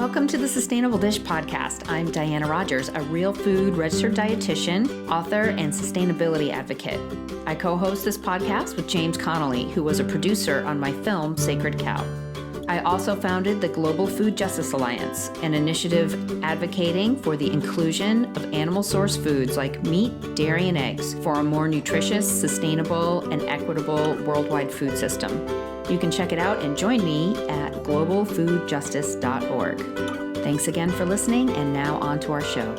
Welcome to the Sustainable Dish Podcast. I'm Diana Rogers, a real food registered dietitian, author, and sustainability advocate. I co-host this podcast with James Connolly, who was a producer on my film, Sacred Cow. I also founded the Global Food Justice Alliance, an initiative advocating for the inclusion of animal-sourced foods like meat, dairy, and eggs for a more nutritious, sustainable, and equitable worldwide food system. You can check it out and join me at globalfoodjustice.org. Thanks again for listening, and now on to our show.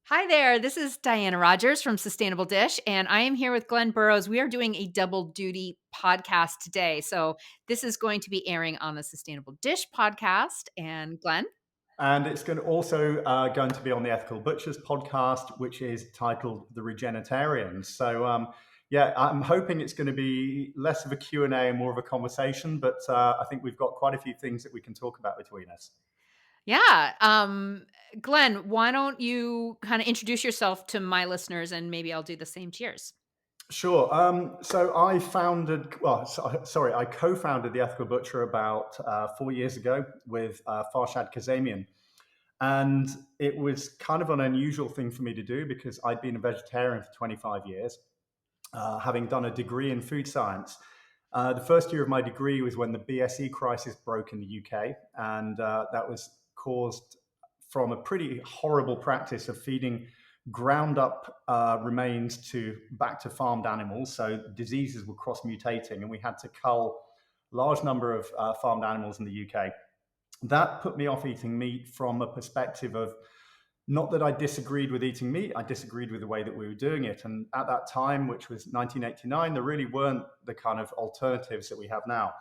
Hi there, this is Diana Rogers from Sustainable Dish, and I am here with Glen Burrows. We are doing a double duty podcast today. So this is going to be airing on the Sustainable Dish podcast. And Glen? And it's also going to be on the Ethical Butchers podcast, which is titled The Regenerative. So, I'm hoping it's going to be less of a Q&A and more of a conversation, but I think we've got quite a few things that we can talk about between us. Yeah. Glen, why don't you kind of introduce yourself to my listeners, and maybe I'll do the same to yours. Sure. So I co-founded the Ethical Butcher about 4 years ago with Farshad Kazemian. And it was kind of an unusual thing for me to do because I'd been a vegetarian for 25 years, having done a degree in food science. The first year of my degree was when the BSE crisis broke in the UK, and that was caused from a pretty horrible practice of feeding ground up remains back to farmed animals. So diseases were cross-mutating, and we had to cull a large number of farmed animals in the UK. That put me off eating meat from a perspective of, not that I disagreed with eating meat, I disagreed with the way that we were doing it. And at that time, which was 1989, there really weren't the kind of alternatives that we have now.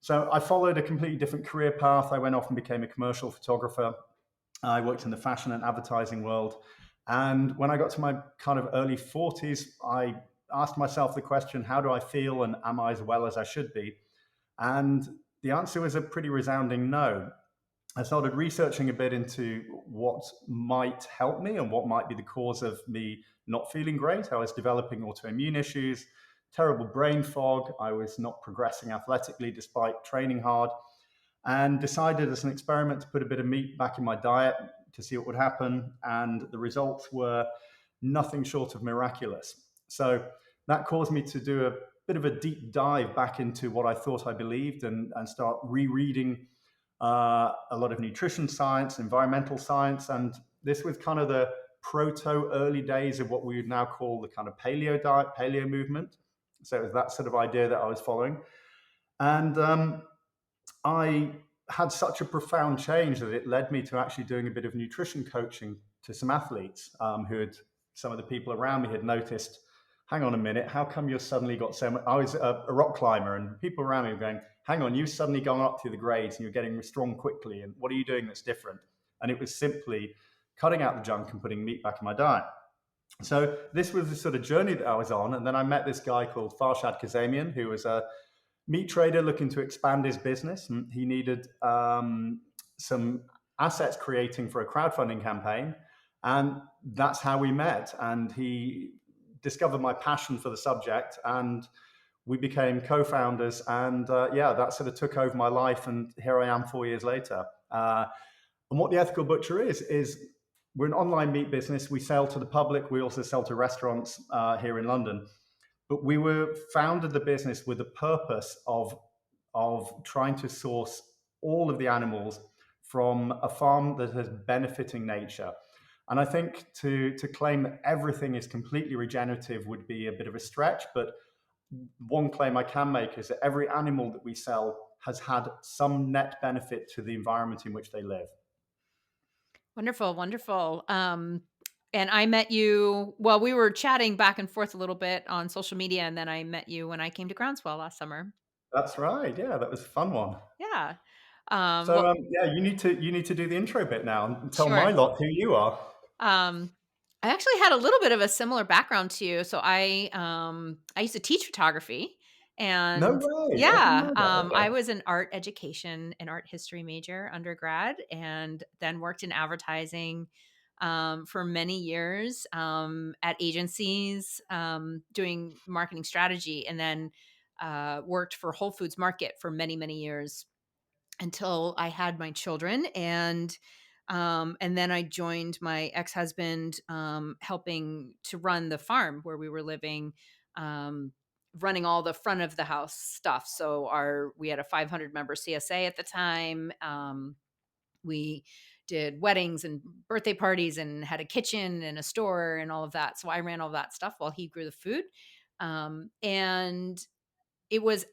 So I followed a completely different career path. I went off and became a commercial photographer. I worked in the fashion and advertising world. And when I got to my kind of early 40s, I asked myself the question, how do I feel, and am I as well as I should be? And the answer was a pretty resounding no. I started researching a bit into what might help me and what might be the cause of me not feeling great. I was developing autoimmune issues, terrible brain fog. I was not progressing athletically despite training hard, and decided as an experiment to put a bit of meat back in my diet to see what would happen. And the results were nothing short of miraculous. So that caused me to do a bit of a deep dive back into what I thought I believed and start rereading a lot of nutrition science, environmental science. And this was kind of the early days of what we would now call the kind of paleo diet, paleo movement. So it was that sort of idea that I was following. And I had such a profound change that it led me to actually doing a bit of nutrition coaching to some athletes some of the people around me had noticed, hang on a minute, how come you've suddenly got so much? I was a rock climber, and people around me were going, hang on, you've suddenly gone up through the grades and you're getting strong quickly. And what are you doing that's different? And it was simply cutting out the junk and putting meat back in my diet. So this was the sort of journey that I was on. And then I met this guy called Farshad Kazemian, who was a meat trader looking to expand his business. And he needed some assets creating for a crowdfunding campaign. And that's how we met. And he discovered my passion for the subject, and we became co-founders. And that sort of took over my life. And here I am 4 years later. And what the Ethical Butcher is we're an online meat business. We sell to the public. We also sell to restaurants here in London. But we founded the business with the purpose of trying to source all of the animals from a farm that is benefiting nature. And I think to claim that everything is completely regenerative would be a bit of a stretch. But one claim I can make is that every animal that we sell has had some net benefit to the environment in which they live. Wonderful, wonderful. And I met you, well, we were chatting back and forth a little bit on social media, and then I met you when I came to Groundswell last summer. That's right. Yeah, that was a fun one. Yeah. You need to do the intro bit now and tell Sure. my lot who you are. I actually had a little bit of a similar background to you. So I used to teach photography, and No way. yeah, Okay. I was an art education and art history major undergrad, and then worked in advertising for many years at agencies doing marketing strategy, and then worked for Whole Foods Market for many, many years until I had my children. And then I joined my ex-husband, helping to run the farm where we were living, um, running all the front of the house stuff. So we had a 500 member CSA at the time. We did weddings and birthday parties and had a kitchen and a store and all of that. So I ran all that stuff while he grew the food. And it was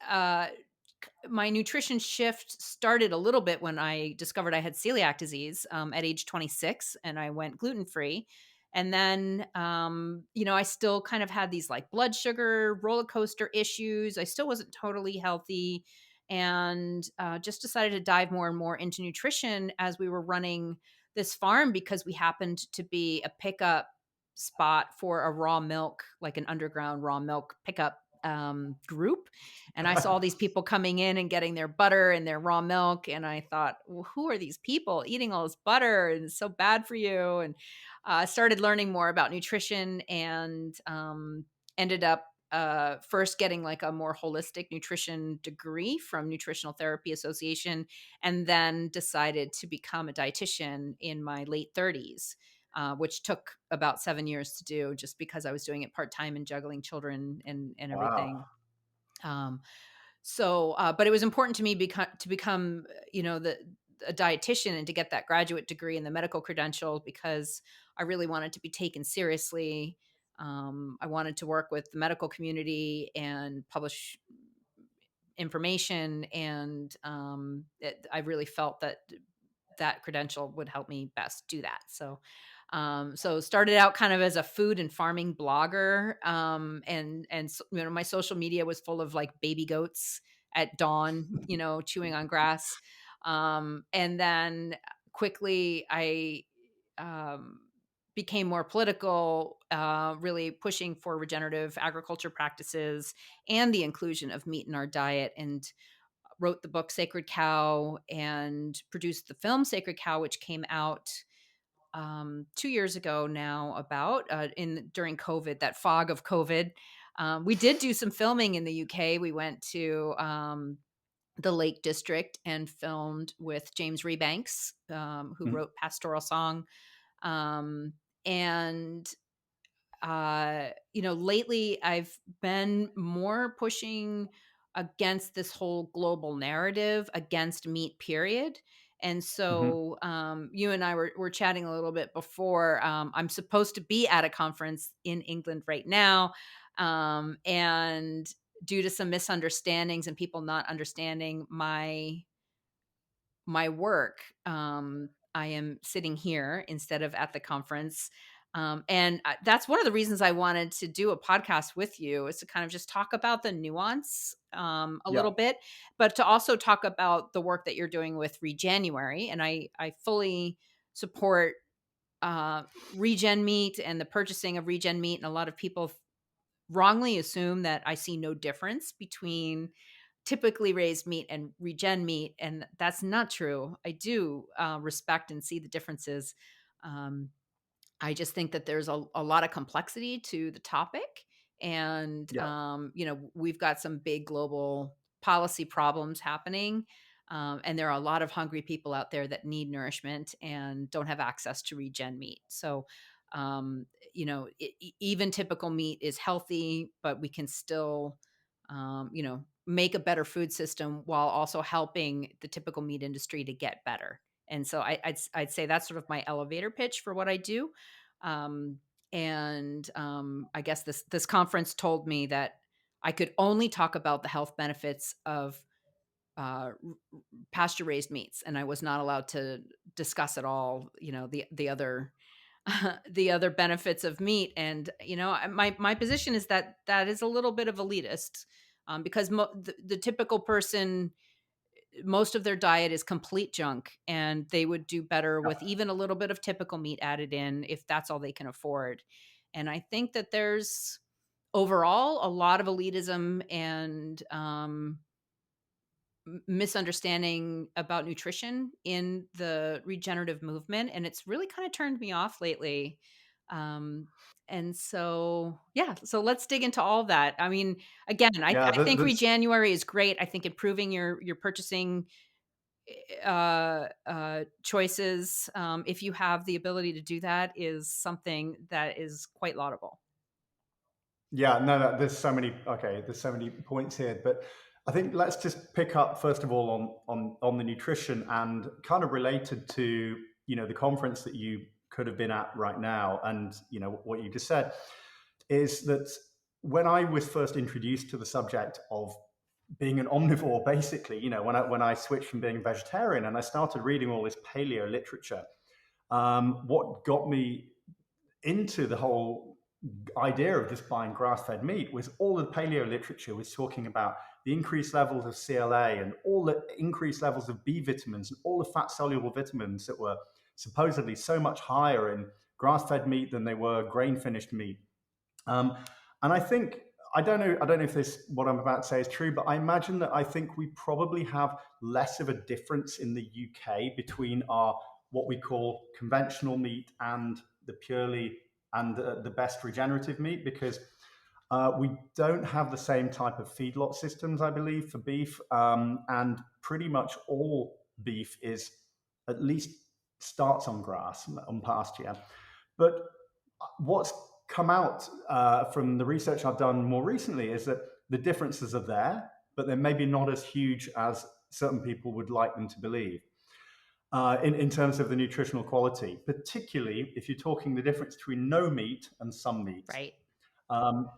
my nutrition shift started a little bit when I discovered I had celiac disease, at age 26, and I went gluten free. And then, I still kind of had these like blood sugar roller coaster issues. I still wasn't totally healthy, and just decided to dive more and more into nutrition as we were running this farm, because we happened to be a pickup spot for a raw milk, like an underground raw milk pickup group. And I saw all these people coming in and getting their butter and their raw milk. And I thought, well, who are these people eating all this butter? And it's so bad for you. And I started learning more about nutrition, and ended up first getting like a more holistic nutrition degree from Nutritional Therapy Association, and then decided to become a dietitian in my late 30s. Which took about 7 years to do, just because I was doing it part time and juggling children and Wow. everything. Um, but it was important to me to become, a dietitian and to get that graduate degree and the medical credential, because I really wanted to be taken seriously. I wanted to work with the medical community and publish information, and I really felt that credential would help me best do that. So started out kind of as a food and farming blogger, my social media was full of like baby goats at dawn, chewing on grass, and then quickly I um, became more political, really pushing for regenerative agriculture practices and the inclusion of meat in our diet, and wrote the book Sacred Cow and produced the film Sacred Cow, which came out 2 years ago now, about in during COVID, that fog of COVID. We did do some filming in the UK. We went to the Lake District and filmed with James Rebanks, who Mhm. wrote Pastoral Song. Um, and lately I've been more pushing against this whole global narrative against meat, period. And Mhm. so you and I were chatting a little bit before. I'm supposed to be at a conference in England right now. And due to some misunderstandings and people not understanding my work, I am sitting here instead of at the conference. That's one of the reasons I wanted to do a podcast with you, is to kind of just talk about the nuance, a Yeah. little bit, but to also talk about the work that you're doing with Regenuary. And I fully support regen meat and the purchasing of regen meat. And a lot of people wrongly assume that I see no difference between typically raised meat and regen meat, and that's not true. I do respect and see the differences. Um, I just think that there's a lot of complexity to the topic. And, Yeah. we've got some big global policy problems happening. And there are a lot of hungry people out there that need nourishment and don't have access to regen meat. So, even typical meat is healthy, but we can still, make a better food system while also helping the typical meat industry to get better. And so I'd say that's sort of my elevator pitch for what I do. I guess this conference told me that I could only talk about the health benefits of pasture raised meats, and I was not allowed to discuss at all, the other the other benefits of meat. And my position is that that is a little bit of elitist, because the typical person, most of their diet is complete junk, and they would do better with even a little bit of typical meat added in if that's all they can afford. And I think that there's overall a lot of elitism and misunderstanding about nutrition in the regenerative movement, and it's really kind of turned me off lately. Um, and so, yeah, so let's dig into all of that. I mean, again, Yeah, I think that's Regenuary is great. I think improving your purchasing choices, if you have the ability to do that, is something that is quite laudable. yeah, no, no, there's so many points here, but I think let's just pick up first of all on the nutrition and kind of related to, the conference that you could have been at right now, and what you just said is that when I was first introduced to the subject of being an omnivore, basically, when I switched from being a vegetarian and I started reading all this paleo literature, what got me into the whole idea of just buying grass-fed meat was all the paleo literature was talking about the increased levels of CLA and all the increased levels of B vitamins and all the fat-soluble vitamins that were supposedly so much higher in grass-fed meat than they were grain-finished meat. Um, and I don't know if this what I'm about to say is true, but I imagine that I think we probably have less of a difference in the UK between our what we call conventional meat and the purely and the best regenerative meat, because we don't have the same type of feedlot systems, I believe, for beef, and pretty much all beef is at least starts on grass on pasture. But what's come out from the research I've done more recently is that the differences are there, but they're maybe not as huge as certain people would like them to believe. In terms of the nutritional quality, particularly if you're talking the difference between no meat and some meat, Right. um,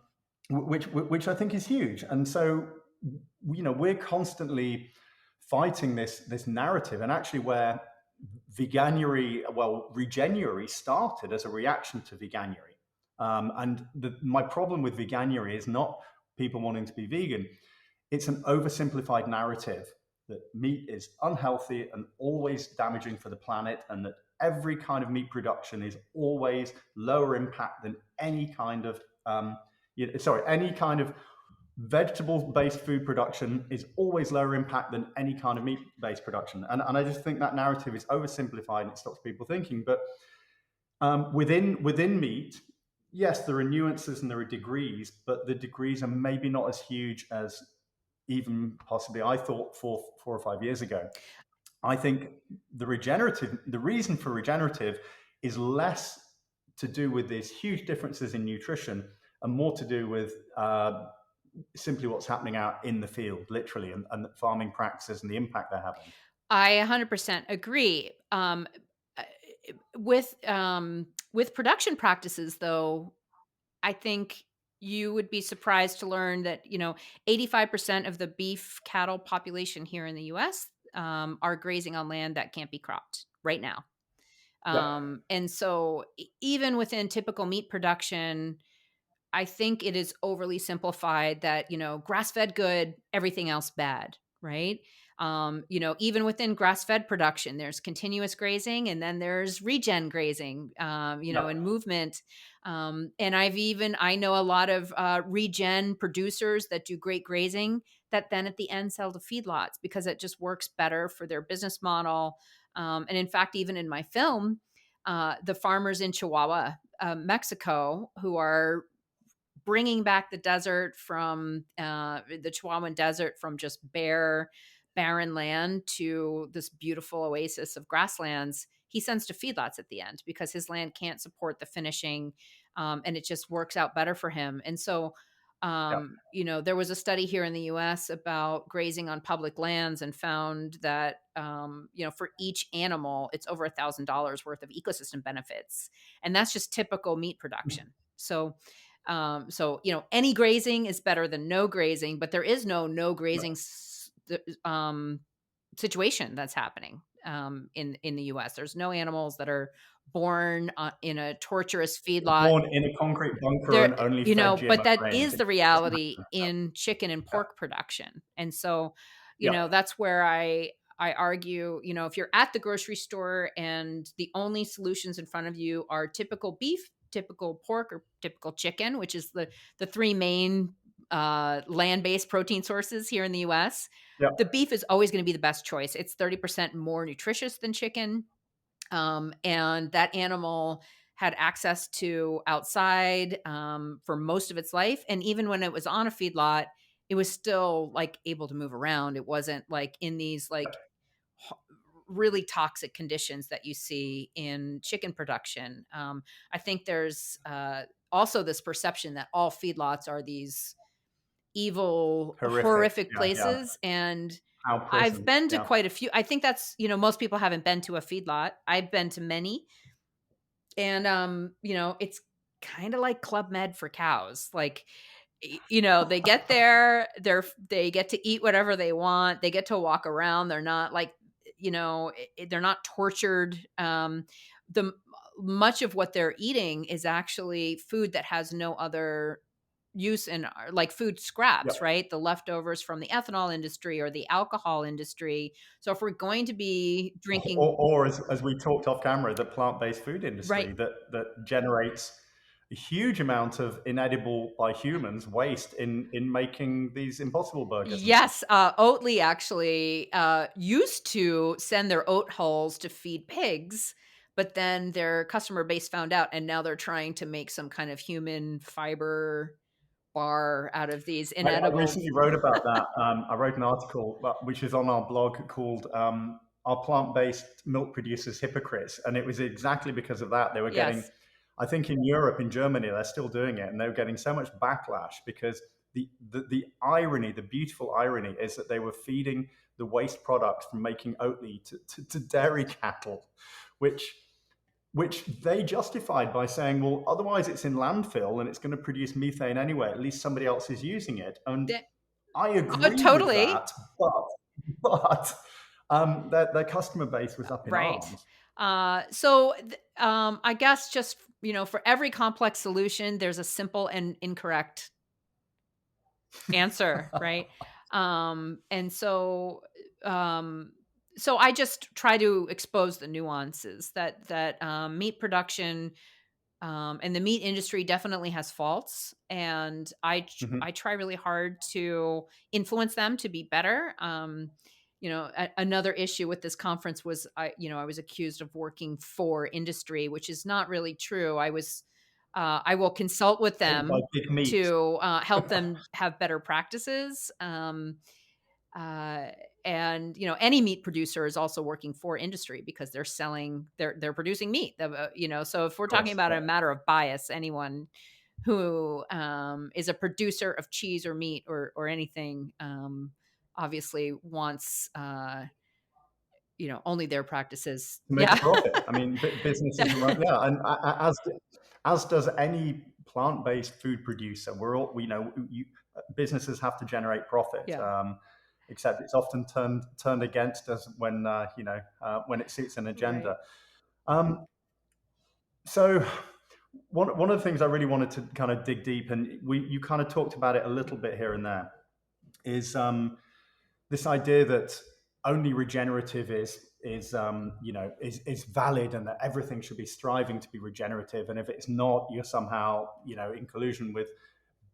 which I think is huge. And so, we're constantly fighting this narrative, and actually, where Regenuary started as a reaction to Veganuary. And my problem with Veganuary is not people wanting to be vegan; it's an oversimplified narrative that meat is unhealthy and always damaging for the planet, and that every kind of meat production is always lower impact than any kind of any kind of vegetable-based food production is always lower impact than any kind of meat-based production. And I just think that narrative is oversimplified and it stops people thinking. But within meat, yes, there are nuances and there are degrees, but the degrees are maybe not as huge as even possibly I thought 4 or 5 years ago. I think the reason for regenerative is less to do with these huge differences in nutrition and more to do with simply what's happening out in the field, literally, and farming practices and the impact they're having. I 100% agree. Uh, with production practices, though, I think you would be surprised to learn that 85% of the beef cattle population here in the U.S. Are grazing on land that can't be cropped right now. Yep. And so, even within typical meat production, I think it is overly simplified that, grass fed good, everything else bad, right? Even within grass fed production, there's continuous grazing and then there's regen grazing, and Yep. movement. And I know a lot of regen producers that do great grazing that then at the end sell to feedlots because it just works better for their business model. And in fact, even in my film, the farmers in Chihuahua, Mexico, who are bringing back the desert from the Chihuahuan desert from just barren land to this beautiful oasis of grasslands. He sends to feedlots at the end because his land can't support the finishing, and it just works out better for him. And so, Yep. there was a study here in the U.S. about grazing on public lands and found that for each animal, it's over $1,000 worth of ecosystem benefits, and that's just typical meat production. Any grazing is better than no grazing, but there is no grazing situation that's happening in the U.S. There's no animals that are born in a torturous feedlot. Born in a concrete bunker There, and only fed but GMO that grains. is It the doesn't reality happen. in chicken and Yeah. pork production, and so Yeah. that's where I argue, if you're at the grocery store and the only solutions in front of you are typical beef, typical pork, or typical chicken, which is the three main land-based protein sources here in the US, Yeah. the beef is always going to be the best choice. It's 30% more nutritious than chicken. And that animal had access to outside for most of its life. And even when it was on a feedlot, it was still like able to move around. It wasn't like in these like h- really toxic conditions that you see in chicken production. I think there's also this perception that all feedlots are these evil, Horrific. horrific Yeah, yeah. places. And How I've prisons. been to Yeah. quite a few. I think that's, most people haven't been to a feedlot. I've been to many. And it's kind of like Club Med for cows. Like, they get there, they get to eat whatever they want. They get to walk around. They're not like, they're not tortured. The much of what they're eating is actually food that has no other use in like food scraps, Yep. right? The leftovers from the ethanol industry or the alcohol industry. So if we're going to be drinking, Or as we talked off camera, the plant-based food right? industry that generates a huge amount of inedible by humans waste in making these Impossible burgers and things. Yes, Oatly actually used to send their oat hulls to feed pigs, but then their customer base found out, and now they're trying to make some kind of human fiber bar out of these I inedible. recently wrote about that. I wrote an article which is on our blog called "Are Plant-Based Milk Producers Hypocrites?" And it was exactly because of that. They were getting, Yes, I think in Europe, in Germany, they're still doing it, and they were getting so much backlash because the irony, the beautiful irony, is that they were feeding the waste products from making Oatly to dairy cattle, which they justified by saying, well, otherwise it's in landfill and it's going to produce methane anyway. At least somebody else is using it. And Th- I oh, agree with totally. that, but their customer base was up in Right. arms. I guess just for every complex solution, there's a simple and incorrect answer, right? And um, so I just try to expose the nuances that meat production and the meat industry definitely has faults, and Mhm. I try really hard to influence them to be better. Another issue with this conference was I was accused of working for industry, which is not really true. I will consult with Paid by them big meat. to help them have better practices. Uh, and any meat producer is also working for industry because they're producing meat. So if we're Of talking course. about Yeah. a matter of bias, anyone who is a producer of cheese or meat or anything obviously wants only their practices. To make a Yeah. profit. I mean, businesses are run, yeah, and as does any plant-based food producer. We're all, businesses have to generate profit. Yeah. Except it's often turned against us when it suits an Right. agenda. Um, so one of the things I really wanted to kind of dig deep, and you kind of talked about it a little bit here and there, is this idea that only regenerative is valid, and that everything should be striving to be regenerative, and if it's not, you're somehow in collusion with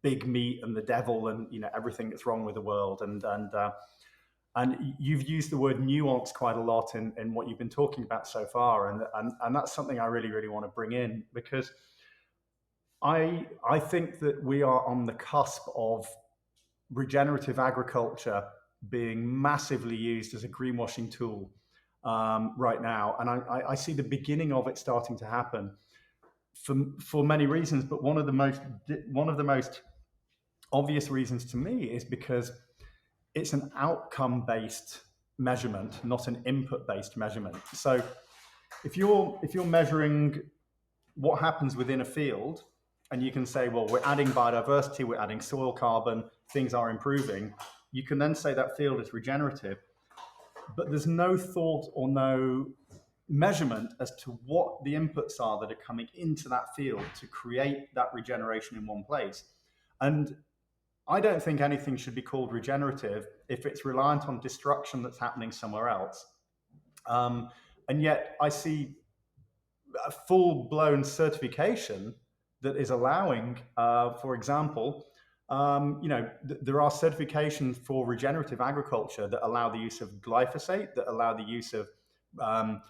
big meat and the devil, and everything that's wrong with the world. And you've used the word nuance quite a lot in what you've been talking about so far, and that's something I really really want to bring in, because I think that we are on the cusp of regenerative agriculture being massively used as a greenwashing tool right now, and I see the beginning of it starting to happen for many reasons. But one of the most obvious reasons to me is because it's an outcome based measurement, not an input based measurement. So if you're measuring what happens within a field, and you can say, well, we're adding biodiversity, we're adding soil carbon, things are improving, you can then say that field is regenerative. But there's no thought or no measurement as to what the inputs are that are coming into that field to create that regeneration in one place. And I don't think anything should be called regenerative if it's reliant on destruction that's happening somewhere else. And yet I see a full-blown certification that is allowing, for example, there are certifications for regenerative agriculture that allow the use of glyphosate, that allow the use of um,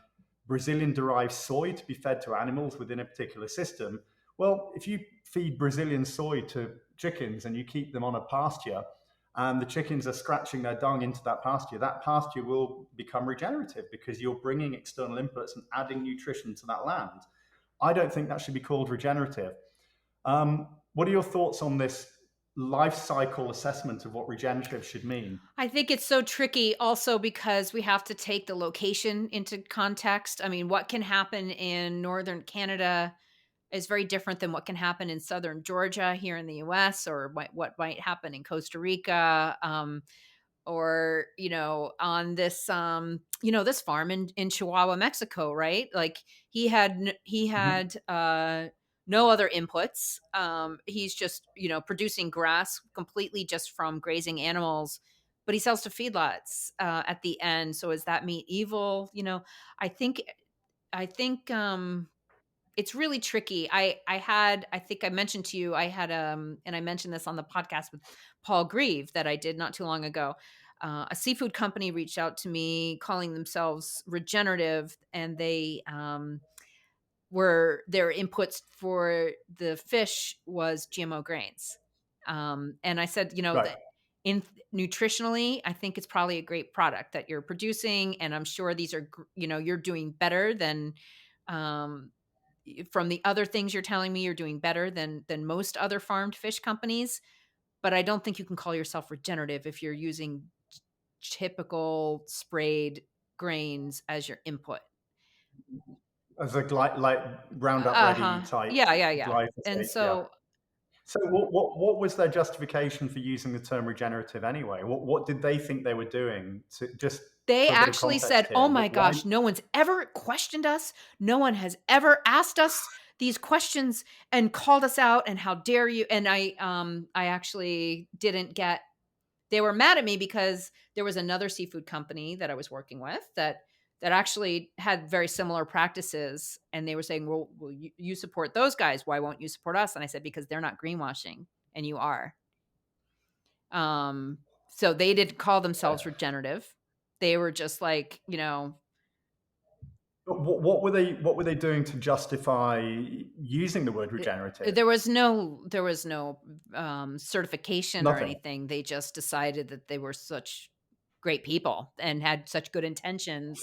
Brazilian derived soy to be fed to animals within a particular system. Well, if you feed Brazilian soy to chickens and you keep them on a pasture, and the chickens are scratching their dung into that pasture will become regenerative because you're bringing external inputs and adding nutrition to that land. I don't think that should be called regenerative. What are your thoughts on this life cycle assessment of what regenerative should mean? I think it's so tricky also because we have to take the location into context. I mean, what can happen in northern Canada is very different than what can happen in southern Georgia here in the US, or what might happen in Costa Rica. Or on this this farm in Chihuahua, Mexico, right? Like he Mhm. had no other inputs. He's just producing grass completely just from grazing animals, but he sells to feedlots at the end. So is that meat evil? I think it's really tricky. I think I mentioned to you, I had and I mentioned this on the podcast with Paul Grieve that I did not too long ago. A seafood company reached out to me calling themselves Regenerative, and they were their inputs for the fish was GMO grains. And I said, Right. that in nutritionally, I think it's probably a great product that you're producing, and I'm sure these are, you're doing better than um, from the other things you're telling me. You're doing better than most other farmed fish companies, but I don't think you can call yourself regenerative if you're using typical sprayed grains as your input. As a like Roundup Ready Uh-huh. type Yeah, yeah, yeah. And glyphosate, yeah. so So what was their justification for using the term regenerative anyway? What did they think they were doing? To just they for a bit of actually context said, here, "Oh my why? gosh, no one's ever questioned us. No one has ever asked us these questions and called us out, and how dare you?" And I actually didn't get they were mad at me because there was another seafood company that I was working with that actually had very similar practices, and they were saying, "Well, you support those guys. Why won't you support us?" And I said, "Because they're not greenwashing, and you are." Um, so they didn't call themselves regenerative. They were just like, But what were they doing to justify using the word regenerative? there was no certification or Nothing. anything. They just decided that they were such great people and had such good intentions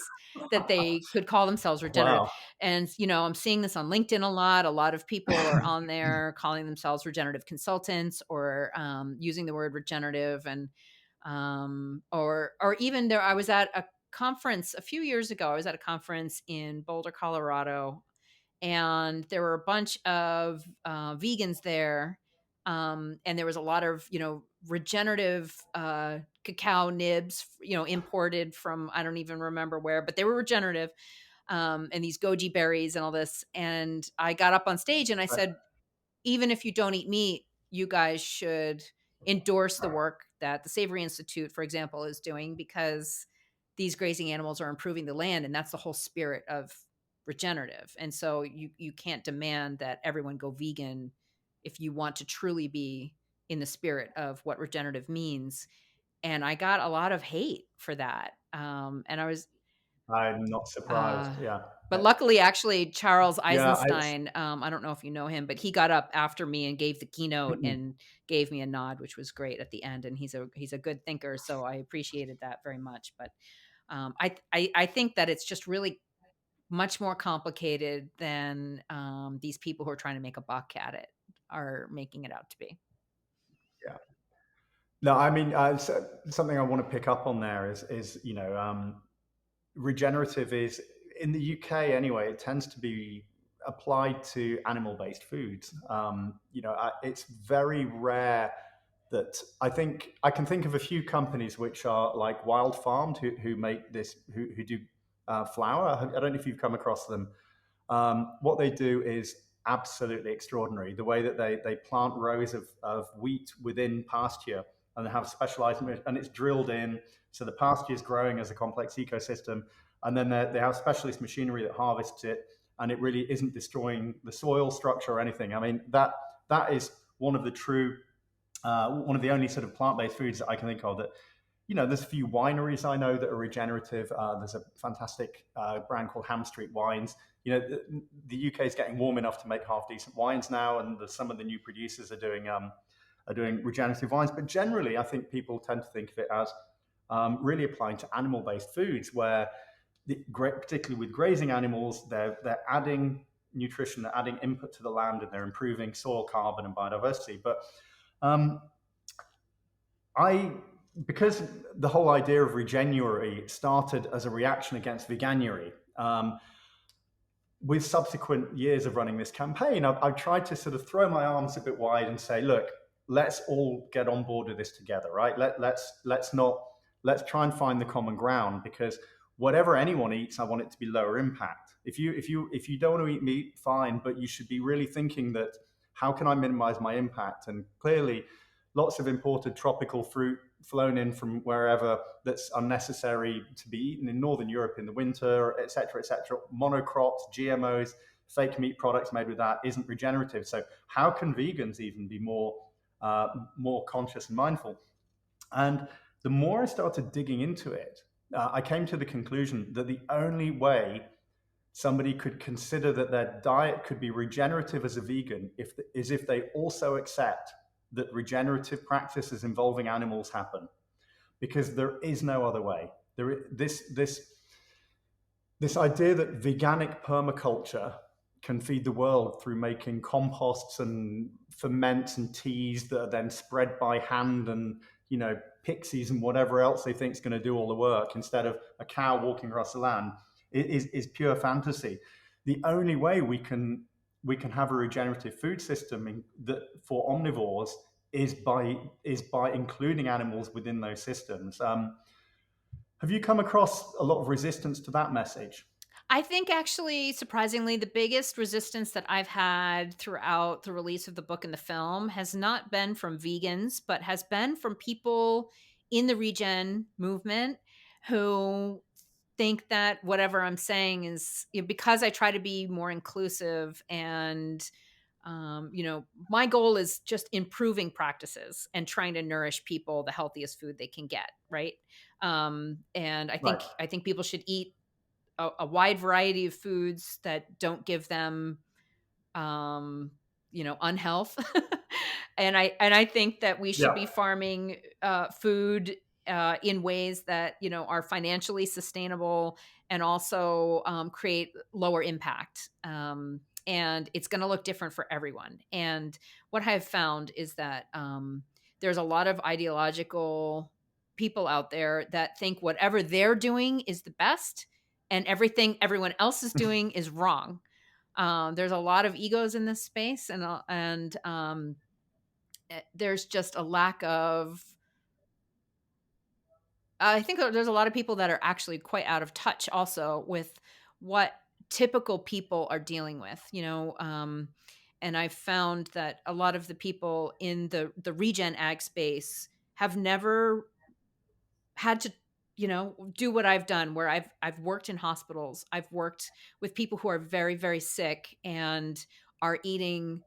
that they could call themselves regenerative. Wow. And I'm seeing this on LinkedIn a lot. A lot of people are on there calling themselves regenerative consultants, or using the word regenerative, and or even there. I was at a conference a few years ago. I was at a conference in Boulder, Colorado, and there were a bunch of vegans there, and there was a lot of regenerative cacao nibs, imported from, I don't even remember where, but they were regenerative, and these goji berries and all this. And I got up on stage and I Right. said, even if you don't eat meat, you guys should endorse the work that the Savory Institute, for example, is doing, because these grazing animals are improving the land, and that's the whole spirit of regenerative. And so you can't demand that everyone go vegan if you want to truly be in the spirit of what regenerative means. And I got a lot of hate for that. And I was I'm not uh, surprised. Yeah. but luckily, actually, Charles Yeah. Eisenstein, I don't know if you know him, but he got up after me and gave the keynote Mm-mm. and gave me a nod, which was great at the end. And he's a good thinker, so I appreciated that very much. But I think that it's just really much more complicated than these people who are trying to make a buck at it are making it out to be. Yeah. No, I mean, something I want to pick up on there is regenerative is in the UK anyway. It tends to be applied to animal-based foods. It's very rare that I think I can think of a few companies which are like Wild Farmed who make this who do flour. I don't know if you've come across them. What they do is absolutely extraordinary. The way that they plant rows of wheat within pasture and they have specialized, and it's drilled in. So the pasture is growing as a complex ecosystem. And then they have specialist machinery that harvests it. And it really isn't destroying the soil structure or anything. I mean, that is one of the only sort of plant-based foods that I can think of that there's a few wineries I know that are regenerative. There's a fantastic brand called Ham Street Wines. The UK is getting warm enough to make half decent wines now, and some of the new producers are doing regenerative wines. But generally, I think people tend to think of it as really applying to animal-based foods, where particularly with grazing animals, they're adding nutrition, they're adding input to the land, and they're improving soil carbon and biodiversity. But um, I because the whole idea of Regenuary started as a reaction against Veganuary. With subsequent years of running this campaign, I've tried to sort of throw my arms a bit wide and say, look, let's all get on board with this together, right? Let's try and find the common ground, because whatever anyone eats, I want it to be lower impact. If you don't want to eat meat, fine, but you should be really thinking that, how can I minimize my impact? And clearly, lots of imported tropical fruit flown in from wherever that's unnecessary to be eaten in Northern Europe in the winter, et cetera, monocrops, GMOs, fake meat products made with that isn't regenerative. So how can vegans even be more conscious and mindful? And the more I started digging into it, I came to the conclusion that the only way somebody could consider that their diet could be regenerative as a vegan is if they also accept that regenerative practices involving animals happen, because there is no other way. This idea that veganic permaculture can feed the world through making composts and ferments and teas that are then spread by hand, and pixies and whatever else they think is going to do all the work instead of a cow walking across the land is pure fantasy. The only way we can have a regenerative food system for omnivores is by including animals within those systems. Have you come across a lot of resistance to that message? I think actually, surprisingly, the biggest resistance that I've had throughout the release of the book and the film has not been from vegans, but has been from people in the regen movement who think that whatever I'm saying is, because I try to be more inclusive, and my goal is just improving practices and trying to nourish people the healthiest food they can get, right? And I Right. think people should eat a wide variety of foods that don't give them unhealth. And I think that we should Yeah. be farming food in ways that are financially sustainable, and also create lower impact. And it's going to look different for everyone. And what I've found is that there's a lot of ideological people out there that think whatever they're doing is the best, and everything everyone else is doing is wrong. There's a lot of egos in this space, and there's just a lack of. I think there's a lot of people that are actually quite out of touch, also, with what typical people are dealing with. And I've found that a lot of the people in the regen ag space have never had to do what I've done, where I've worked in hospitals. I've worked with people who are very, very sick and are eating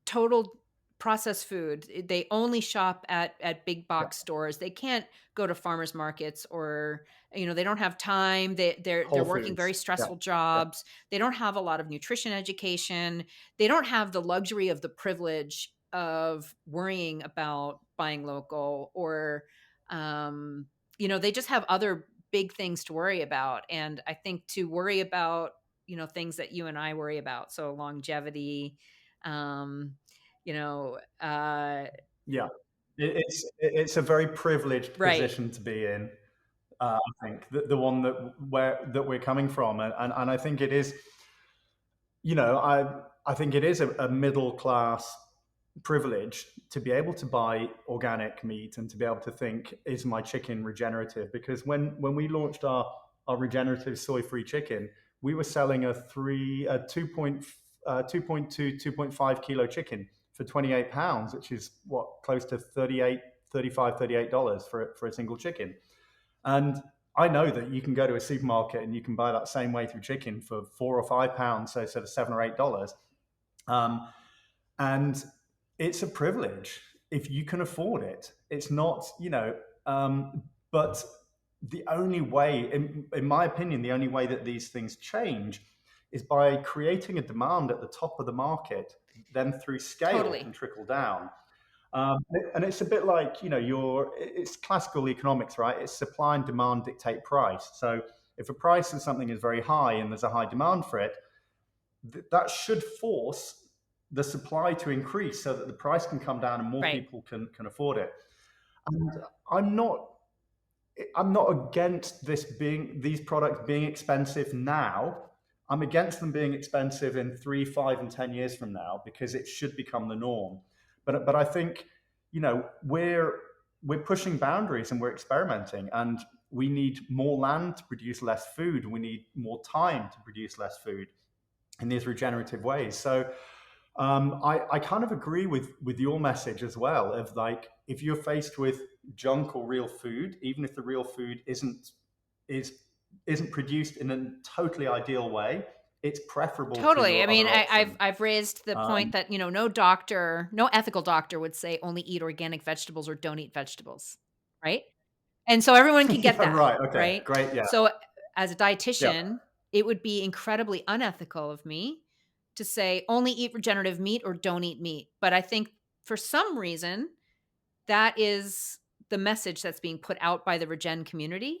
total processed food. They only shop at big Yeah. box stores. They can't go to farmers markets, or they don't have time. They're Whole working very foods. Yeah. stressful Yeah. jobs. They don't have a lot of nutrition education. They don't have the luxury of the privilege of worrying about buying local, or they just have other big things to worry about. And I think to worry about things that you and I worry about, so longevity, um you know Yeah. It's a very privileged right. position to be in. I think the one that we're coming from, and I think it is, I think it is a middle class privilege to be able to buy organic meat and to be able to think, is my chicken regenerative? Because when we launched our regenerative soy free chicken, we were selling a 2.5 kilo chicken for £28, which is what, close to 38 dollars for a single chicken. And I know that you can go to a supermarket and you can buy that same way through chicken for £4 or £5, so sort of $7 or $8. Um, and it's a privilege if you can afford it. It's not, But the only way, in my opinion, the only way that these things change is by creating a demand at the top of the market, then through scale can Totally. trickle down. And it's a bit like, it's classical economics, right? It's supply and demand dictate price. So if a price of something is very high and there's a high demand for it, that should force the supply to increase so that the price can come down and more Right. people can afford it. And I'm not I'm not against these products being expensive now. I'm against them being expensive in 3, 5, and 10 years from now because it should become the norm. But I think we're pushing boundaries and we're experimenting, and we need more land to produce less food. We need more time to produce less food in these regenerative ways. So I kind of agree with your message as well of like, if you're faced with junk or real food, even if the real food is isn't produced in a totally ideal way, it's preferable to Totally. I your mean, other option. I've raised the point Um, that, no doctor, no ethical doctor would say only eat organic vegetables or don't eat vegetables, right? And so everyone can get yeah, that, right. Okay, right? great. Yeah, So as a yeah, dietitian, it would be incredibly unethical of me to say only eat regenerative meat or don't eat meat. But I think for some reason that is the message that's being put out by the regen community,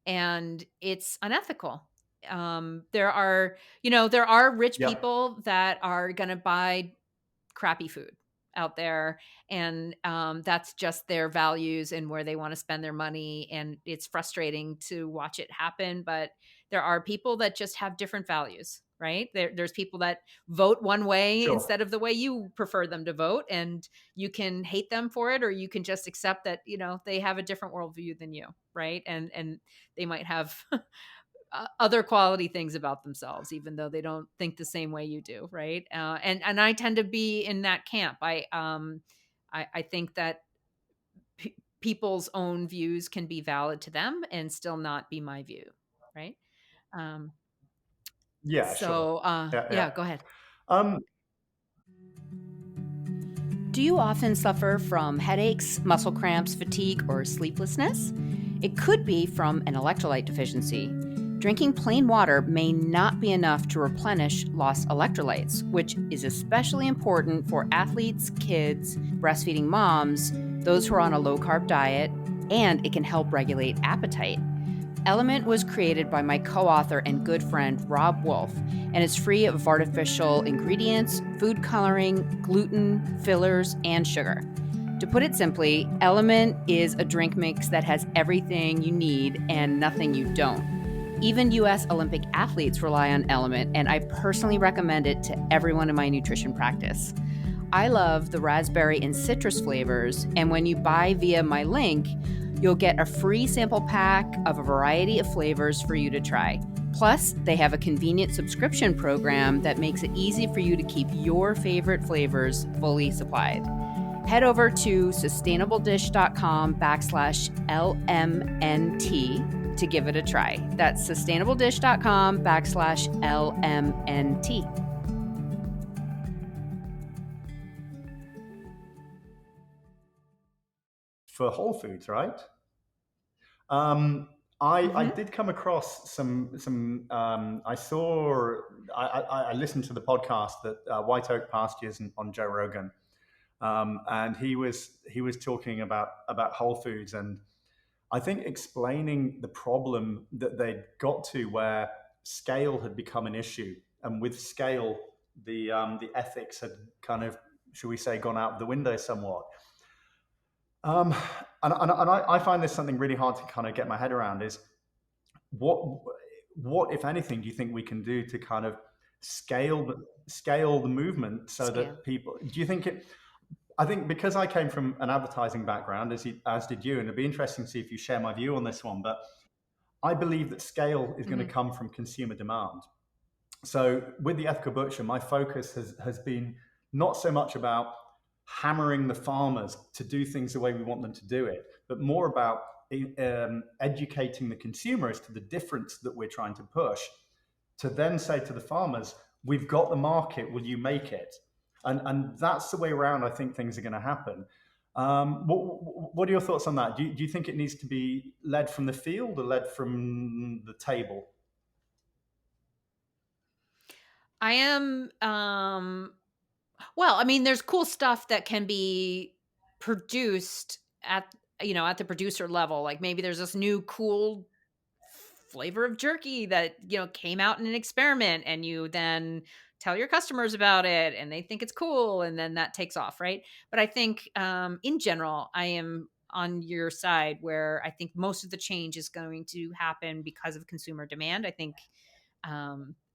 and it's unethical. There are rich yeah, people that are going to buy crappy food out there, and that's just their values and where they want to spend their money, and it's frustrating to watch it happen. But there are people that just have different values, right? There's people that vote one way sure. instead of the way you prefer them to vote, and you can hate them for it, or you can just accept that they have a different worldview than you, right? And they might have other quality things about themselves, even though they don't think the same way you do, right? And I tend to be in that camp. I think that people's own views can be valid to them and still not be my view, right? Um, Yeah, sure. so Yeah, yeah, yeah. go ahead. Um, Do you often suffer from headaches, muscle cramps, fatigue, or sleeplessness? It could be from an electrolyte deficiency. Drinking plain water may not be enough to replenish lost electrolytes, which is especially important for athletes, kids, breastfeeding moms, those who are on a low carb diet, and it can help regulate appetite. Element was created by my co author and good friend Rob Wolf, and is free of artificial ingredients, food coloring, gluten, fillers, and sugar. To put it simply, Element is a drink mix that has everything you need and nothing you don't. Even US Olympic athletes rely on Element, and I personally recommend it to everyone in my nutrition practice. I love the raspberry and citrus flavors, and when you buy via my link, you'll get a free sample pack of a variety of flavors for you to try. Plus, they have a convenient subscription program that makes it easy for you to keep your favorite flavors fully supplied. Head over to sustainabledish.com/LMNT to give it a try. That's sustainabledish.com/LMNT. for Whole Foods, right? Um, I Mm-hmm. did come across some. I listened to the podcast that White Oak Pastures on Joe Rogan, and he was talking about Whole Foods, and I think explaining the problem that they got to where scale had become an issue, and with scale, the ethics had kind of, should we say, gone out the window somewhat. Um, and I find this something really hard to kind of get my head around is what what if anything do you think we can do to kind of scale the movement so Scale. that people, do you think it, I think because I came from an advertising background, as did you, and it'd be interesting to see if you share my view on this one, but I believe that scale is going to Mm-hmm. come from consumer demand. So with the ethical butcher, my focus has been not so much about hammering the farmers to do things the way we want them to do it, but more about educating the consumer as to the difference that we're trying to push, to then say to the farmers, we've got the market, will you make it? And that's the way around I think things are going to happen. What are your thoughts on that? Do you think it needs to be led from the field or led from the table? I am well, I mean, there's cool stuff that can be produced at at the producer level. Like maybe there's this new cool flavor of jerky that, came out in an experiment and you then tell your customers about it and they think it's cool and then that takes off, right? But I think in general, I am on your side where I think most of the change is going to happen because of consumer demand. I think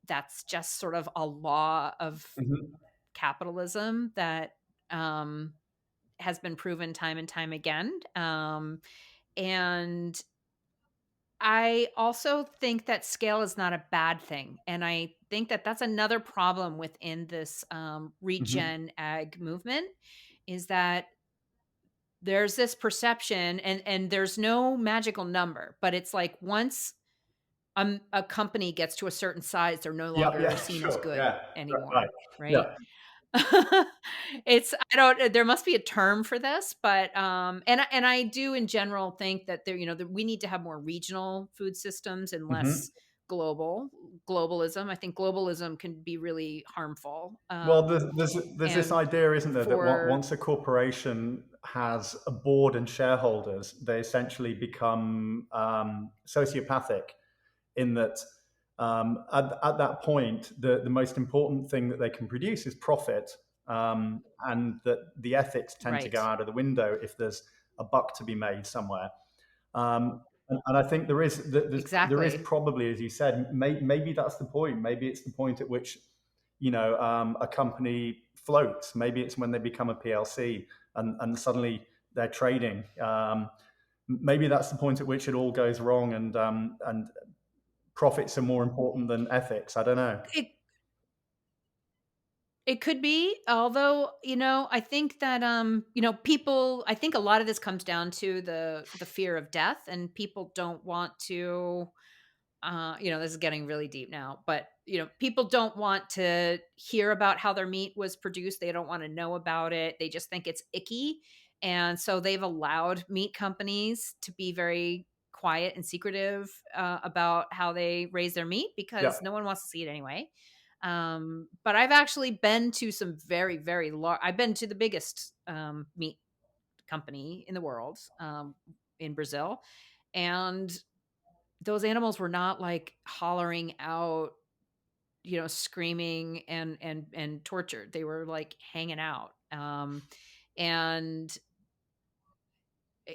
that's just sort of a law of Hmm. capitalism that um, has been proven time and time again. And I also think that scale is not a bad thing. And I think that that's another problem within this Hmm. regen ag movement is that there's this perception and there's no magical number, but it's like once a company gets to a certain size, they're no Yeah, longer yeah, seen as sure, good yeah, right, anymore, right? yeah. It's I don't there must be a term for this, but, and I do in general think that that we need to have more regional food systems and less Hmm. globalism. I think globalism can be really harmful, Well, there's this and idea, isn't there, that for once a corporation has a board and shareholders, they essentially become sociopathic in that at that point, the most important thing that they can produce is profit, and that the ethics tend to go right, out of the window if there's a buck to be made somewhere. And I think there is exactly. probably, as you said, maybe that's the point. Maybe it's the point at which a company floats. Maybe it's when they become a PLC and suddenly they're trading. Maybe that's the point at which it all goes wrong and profits are more important than ethics. I don't know. It It could be, although, I think that people I think a lot of this comes down to the fear of death and people don't want to this is getting really deep now, but people don't want to hear about how their meat was produced. They don't want to know about it. They just think it's icky. And so they've allowed meat companies to be very quiet and secretive about how they raise their meat Yeah, because no one wants to see it anyway. But I've actually been to some very, very large, I've been to the biggest meat company in the world in Brazil. And those animals were not like hollering out, screaming and tortured. They were like hanging out. And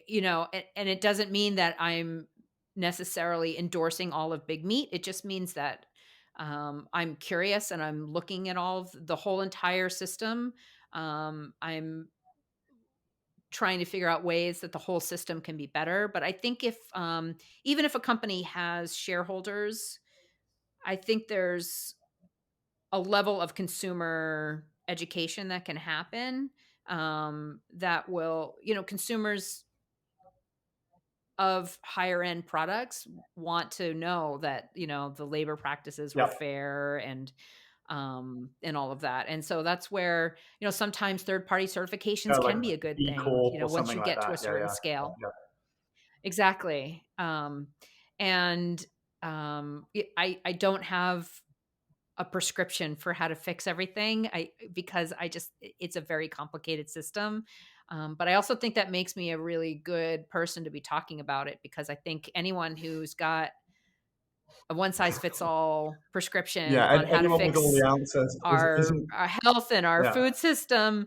and it doesn't mean that I'm necessarily endorsing all of big meat. It just means that I'm curious and I'm looking at all of the whole entire system. I'm trying to figure out ways that the whole system can be better. But I think if even if a company has shareholders, I think there's a level of consumer education that can happen that will, consumers of higher end products want to know that, the labor practices were yeah, fair and all of that. And so that's where, sometimes third party yeah, certifications like can be a good B thing, Corp or once something you like get to a that. Yeah, certain yeah, scale. yeah. Exactly. And I don't have a prescription for how to fix everything. Because it's a very complicated system. But I also think that makes me a really good person to be talking about it because I think anyone who's got a one size fits all prescription Yeah, on how to anyone with all fix the answers our, isn't. our health and our Yeah, food system,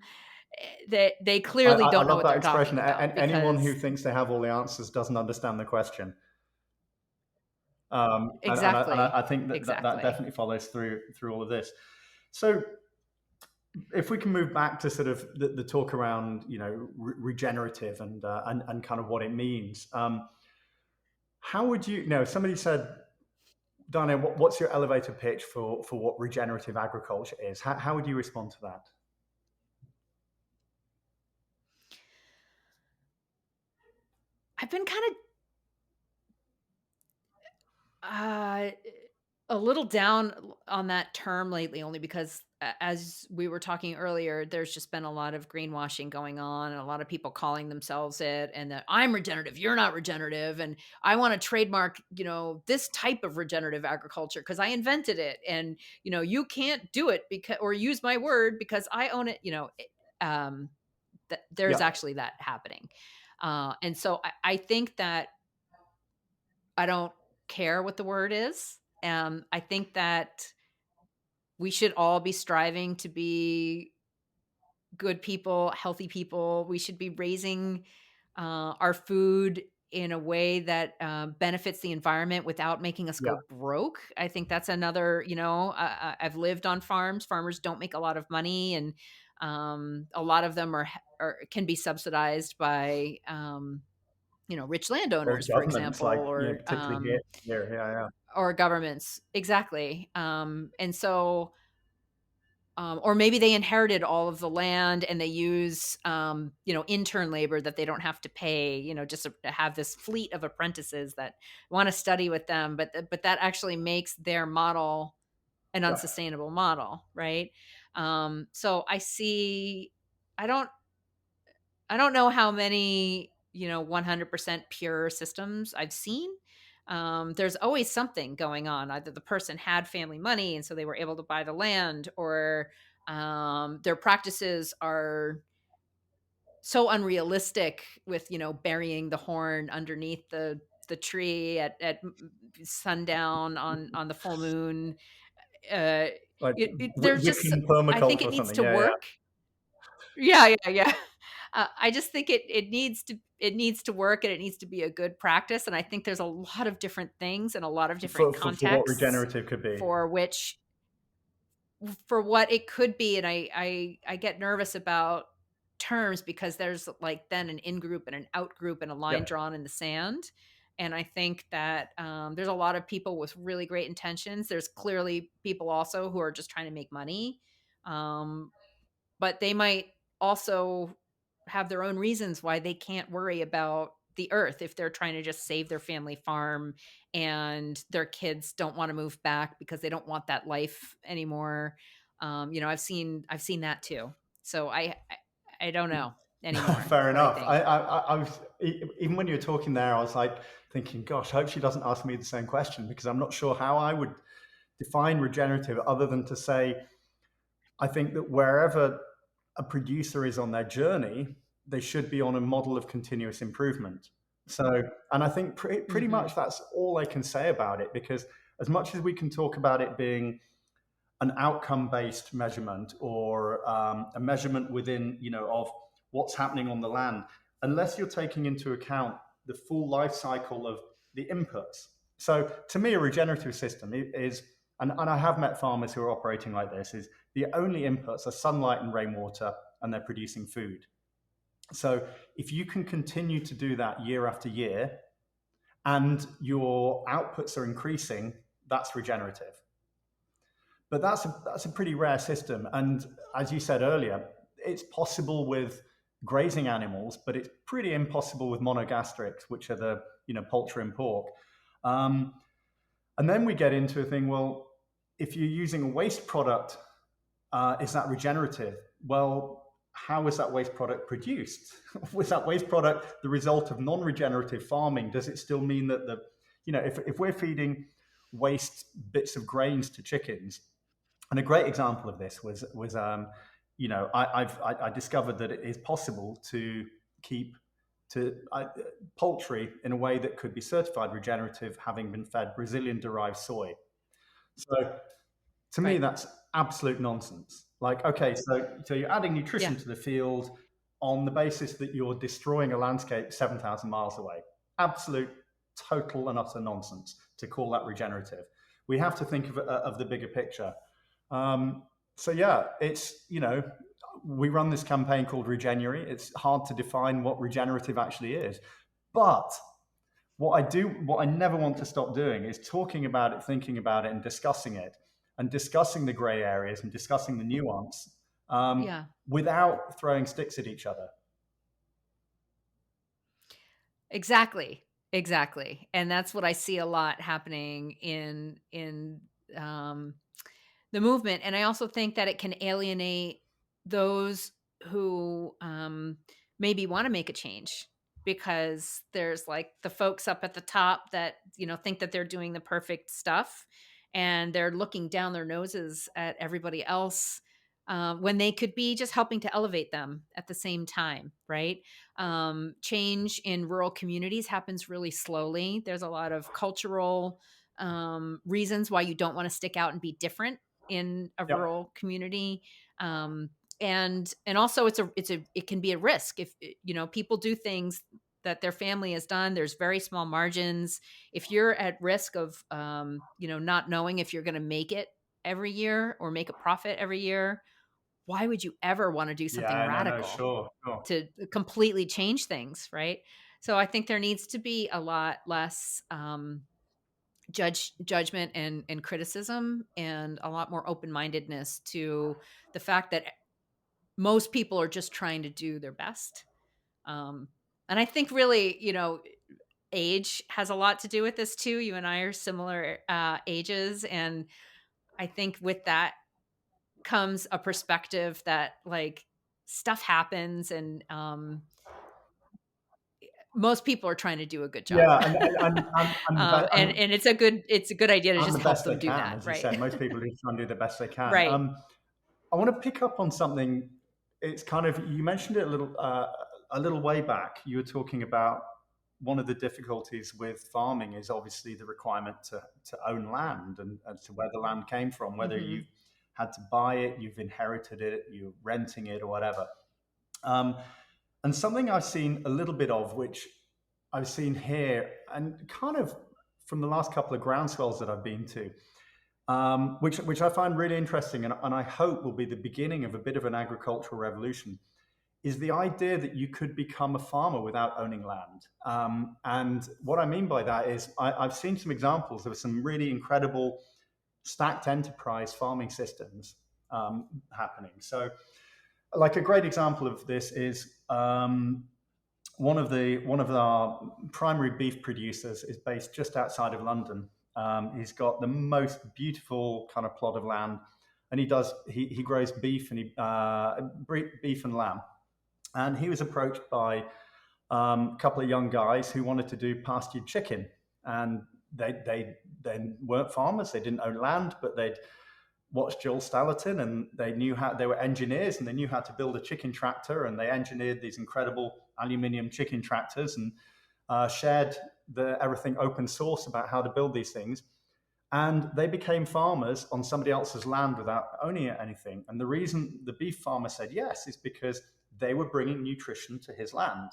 they I, clearly I I don't know love what that they're expression. talking about Anyone who because thinks they have all the answers doesn't understand the question. And I exactly, think that exactly. definitely follows through all of this. So if we can move back to sort of the talk around regenerative and kind of what it means, how would you know? Somebody said, Dana, what's your elevator pitch for what regenerative agriculture is? How would you respond to that? I've been kind of uh a little down on that term lately only because as we were talking earlier, there's just been a lot of greenwashing going on and a lot of people calling themselves it and that I'm regenerative, you're not regenerative. And I want to trademark, this type of regenerative agriculture because I invented it. And, you can't do it because, or use my word because I own it, um, there's Yeah, actually that happening. And so I think that I don't care what the word is. I think that we should all be striving to be good people, healthy people. We should be raising our food in a way that benefits the environment without making us yeah, go broke. I think that's another, I've lived on farms. Farmers don't make a lot of money, and a lot of them are can be subsidized by, rich or landowners, for governments, example, like, particularly here, yeah, or governments. Exactly. And so, or maybe they inherited all of the land and they use, intern labor that they don't have to pay, just to have this fleet of apprentices that want to study with them. But that actually makes their model an yeah, unsustainable model, right? So I don't, I don't know how many, 100% pure systems I've seen. There's always something going on. Either the person had family money and so they were able to buy the land, or their practices are so unrealistic with, burying the horn underneath the tree at sundown on the full moon. Uh, like there's just, Wiccan I think permaculture it or needs something. to Yeah, yeah. work. Yeah. I just think it needs to work and it needs to be a good practice. And I think there's a lot of different things and a lot of different For what contexts regenerative could be. for which for what it could be. And I get nervous about terms because there's like then an in group and an out group and a line Yeah, drawn in the sand. And I think that there's a lot of people with really great intentions. There's clearly people also who are just trying to make money. Um, but they might also have their own reasons why they can't worry about the earth if they're trying to just save their family farm and their kids don't want to move back because they don't want that life anymore. I've seen that too. So I don't know anymore fair what I enough. think. I was even when you were talking there, I was like thinking, gosh, I hope she doesn't ask me the same question because I'm not sure how I would define regenerative other than to say I think that wherever a producer is on their journey, they should be on a model of continuous improvement. So, and I think pretty Hmm. much that's all I can say about it because as much as we can talk about it being an outcome based measurement or a measurement within, of what's happening on the land, unless you're taking into account the full life cycle of the inputs. So to me, a regenerative system is, and I have met farmers who are operating like this, is the only inputs are sunlight and rainwater, and they're producing food. So if you can continue to do that year after year and your outputs are increasing, that's regenerative. But that's a pretty rare system. And as you said earlier, it's possible with grazing animals, but it's pretty impossible with monogastrics, which are the poultry and pork. Um, and then we get into a thing. Well, if you're using a waste product, is that regenerative? Well, how is that waste product produced? Was that waste product the result of non-regenerative farming? Does it still mean that if we're feeding waste bits of grains to chickens, and a great example of this was I discovered that it is possible to keep poultry in a way that could be certified regenerative, having been fed Brazilian derived soy. So to me, Right. that's absolute nonsense. Like, okay, so you're adding nutrition Yeah. to the field on the basis that you're destroying a landscape 7,000 miles away. Absolute, total, and utter nonsense to call that regenerative. We have to think of the bigger picture. So yeah, it's we run this campaign called Regenuary. It's hard to define what regenerative actually is, but what I never want to stop doing is talking about it, thinking about it, and discussing the grey areas and discussing the nuance Yeah. without throwing sticks at each other. Exactly. Exactly. And that's what I see a lot happening in um, the movement. And I also think that it can alienate those who maybe want to make a change, because there's like the folks up at the top that, think that they're doing the perfect stuff, and they're looking down their noses at everybody else, when they could be just helping to elevate them at the same time, right? Change in rural communities happens really slowly. There's a lot of cultural reasons why you don't want to stick out and be different in a Yep. rural community. um, and also it can be a risk if people do things that their family has done. There's very small margins. If you're at risk of not knowing if you're going to make it every year or make a profit every year, why would you ever want to do something Yeah, no, radical sure, sure. to completely change things, right? So I think there needs to be a lot less judgment and criticism, and a lot more open-mindedness to the fact that most people are just trying to do their best. And I think really, age has a lot to do with this too. You and I are similar ages, and I think with that comes a perspective that, like, stuff happens, and most people are trying to do a good job. Yeah, and the And it's a good idea to and just the help best they them do can, that, as you right? said. Most people just try and do the best they can. Right. I want to pick up on something. It's kind of, you mentioned it a little way back. You were talking about one of the difficulties with farming is obviously the requirement to own land, and to where the land came from, whether Hmm. you've had to buy it, you've inherited it, you're renting it, or whatever. Um, and something I've seen a little bit of, which I've seen here, and kind of from the last couple of groundswells that I've been to, which I find really interesting, and I hope will be the beginning of a bit of an agricultural revolution, is the idea that you could become a farmer without owning land. And what I mean by that is I've seen some examples of some really incredible stacked enterprise farming systems happening. So, like a great example of this is one of our primary beef producers is based just outside of London. He's got the most beautiful kind of plot of land, and he grows beef and beef and lamb. And he was approached by a couple of young guys who wanted to do pastured chicken, and they then weren't farmers. They didn't own land, but they'd watched Joel Stallaton, and they were engineers, and they knew how to build a chicken tractor, and they engineered these incredible aluminium chicken tractors, and shared everything open source about how to build these things. And they became farmers on somebody else's land without owning anything. And the reason the beef farmer said yes is because they were bringing nutrition to his land.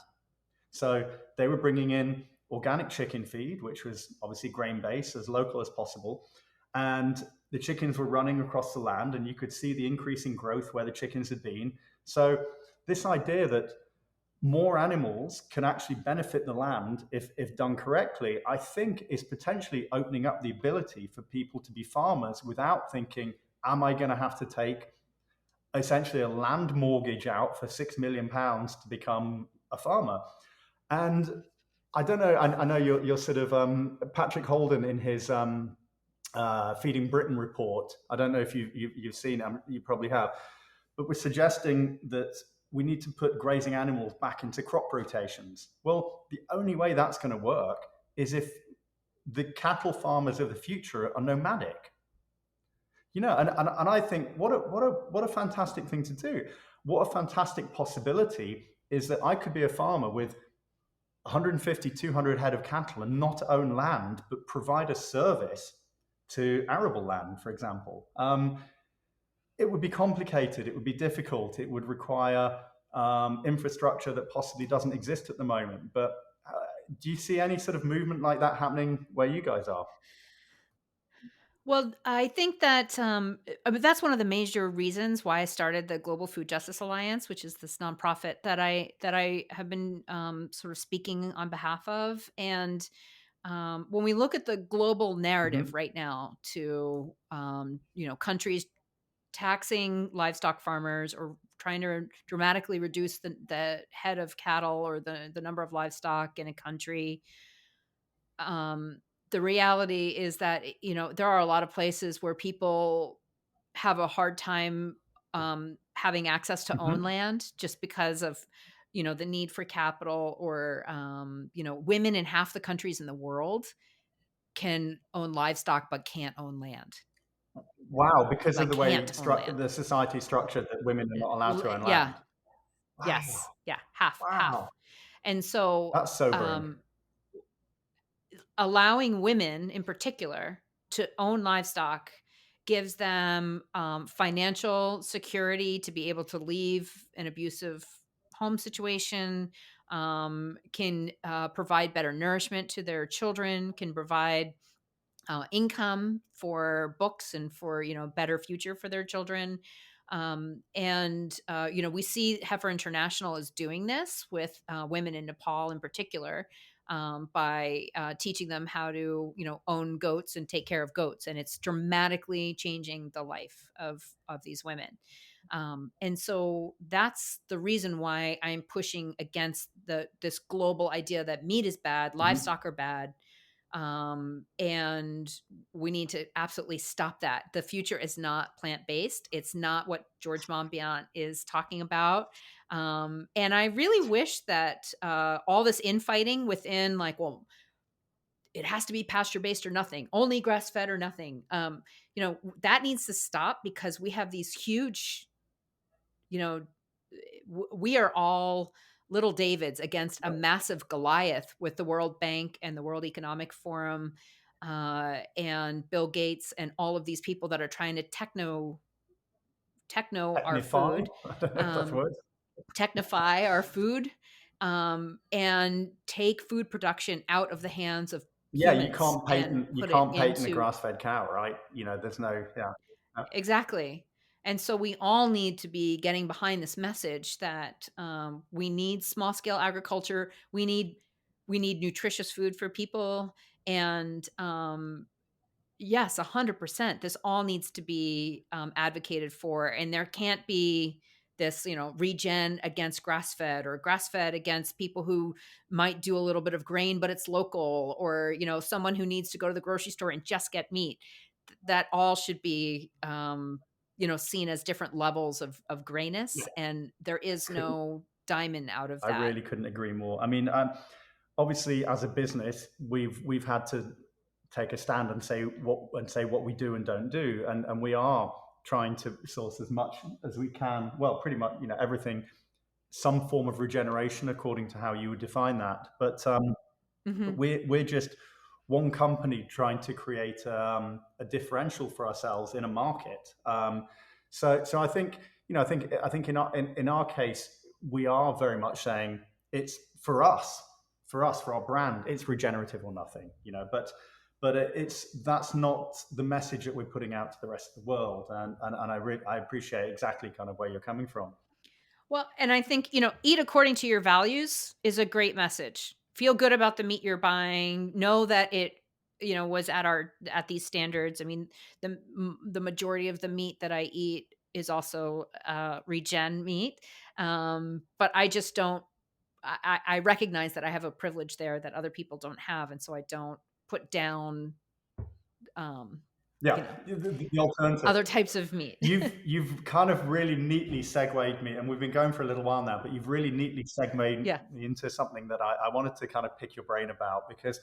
So they were bringing in organic chicken feed, which was obviously grain based, as local as possible. And the chickens were running across the land, and you could see the increasing growth where the chickens had been. So, this idea that more animals can actually benefit the land if done correctly, I think is potentially opening up the ability for people to be farmers without thinking, am I going to have to take essentially a land mortgage out for £6 million to become a farmer? And I don't know. I know you're sort of Patrick Holden in his Feeding Britain report. I don't know if you've seen it. You probably have, but we're suggesting that we need to put grazing animals back into crop rotations. Well, the only way that's going to work is if the cattle farmers of the future are nomadic. And I think what a fantastic thing to do. What a fantastic possibility is that I could be a farmer with 150, 200 head of cattle and not own land, but provide a service to arable land, for example. It would be complicated. It would be difficult. It would require infrastructure that possibly doesn't exist at the moment. But do you see any sort of movement like that happening where you guys are? Well, I think that that's one of the major reasons why I started the Global Food Justice Alliance, which is this nonprofit that I have been sort of speaking on behalf of. And when we look at the global narrative Mm-hmm. right now to countries taxing livestock farmers or trying to dramatically reduce the head of cattle or the number of livestock in a country, the reality is that, there are a lot of places where people have a hard time having access to own Mhm. land just because of, the need for capital, or, women in half the countries in the world can own livestock but can't own land. Wow, because of Like, the way can't own land. the society structured, that women are not allowed to own Yeah. land. Wow, Yes. Yeah. Half. wow, And so, that's sobering. um, allowing women in particular to own livestock gives them financial security to be able to leave an abusive home situation, can provide better nourishment to their children, can provide income for books and for, better future for their children. And we see Heifer International is doing this with women in Nepal in particular, by teaching them how to, own goats and take care of goats, and it's dramatically changing the life of these women. And so that's the reason why I'm pushing against this global idea that meat is bad, Mhm. livestock are bad, and we need to absolutely stop that. The future is not plant-based. It's not what George Monbiot is talking about. And I really wish that all this infighting within, like, well, it has to be pasture-based or nothing, only grass-fed or nothing. That needs to stop, because we have these huge, you know, we are all little Davids against a massive Goliath with the World Bank and the World Economic Forum, and Bill Gates and all of these people that are trying to techno our Technophile? food, I don't know if that's a um, word. technify our food, and take food production out of the hands of Yeah, humans and you put it can't patent a into. grass-fed cow, right? There's no, yeah. Exactly. And so we all need to be getting behind this message that we need small scale agriculture. We need nutritious food for people, and yes, 100%. This all needs to be advocated for, and there can't be this, regen against grass fed, or grass fed against people who might do a little bit of grain, but it's local, or someone who needs to go to the grocery store and just get meat. That all should be, seen as different levels of Yeah. grayness, and there is Couldn't no diamond out of I that. really couldn't agree more. I mean, obviously, as a business, we've had to take a stand and say what we do and don't do, and we are trying to source as much as we can. Well, pretty much, everything, some form of regeneration, according to how you would define that. But Hmm. we're just one company trying to create a differential for ourselves in a market. So I think in our case, we are very much saying it's for our brand, it's regenerative or nothing. But it's that's not the message that we're putting out to the rest of the world, and I appreciate exactly kind of where you're coming from. Well, and I think, eat according to your values is a great message. Feel good about the meat you're buying. Know that it, was at these standards. I mean, the majority of the meat that I eat is also regen meat. But I just don't. I recognize that I have a privilege there that other people don't have, and so I don't put down, um, Yeah, you know, the alternative. other types of meat. You've kind of really neatly segued me, and we've been going for a little while now, but you've really neatly segued me Yeah. into something that I wanted to kind of pick your brain about, because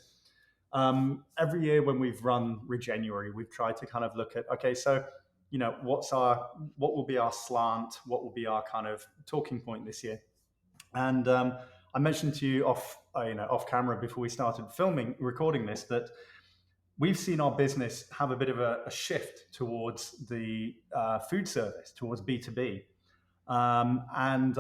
every year when we've run Regenuary, we've tried to kind of look at, okay, so what will be our slant, what will be our kind of talking point this year, and I mentioned to you off camera before we started recording this, that we've seen our business have a bit of a shift towards the food service, towards B2B. And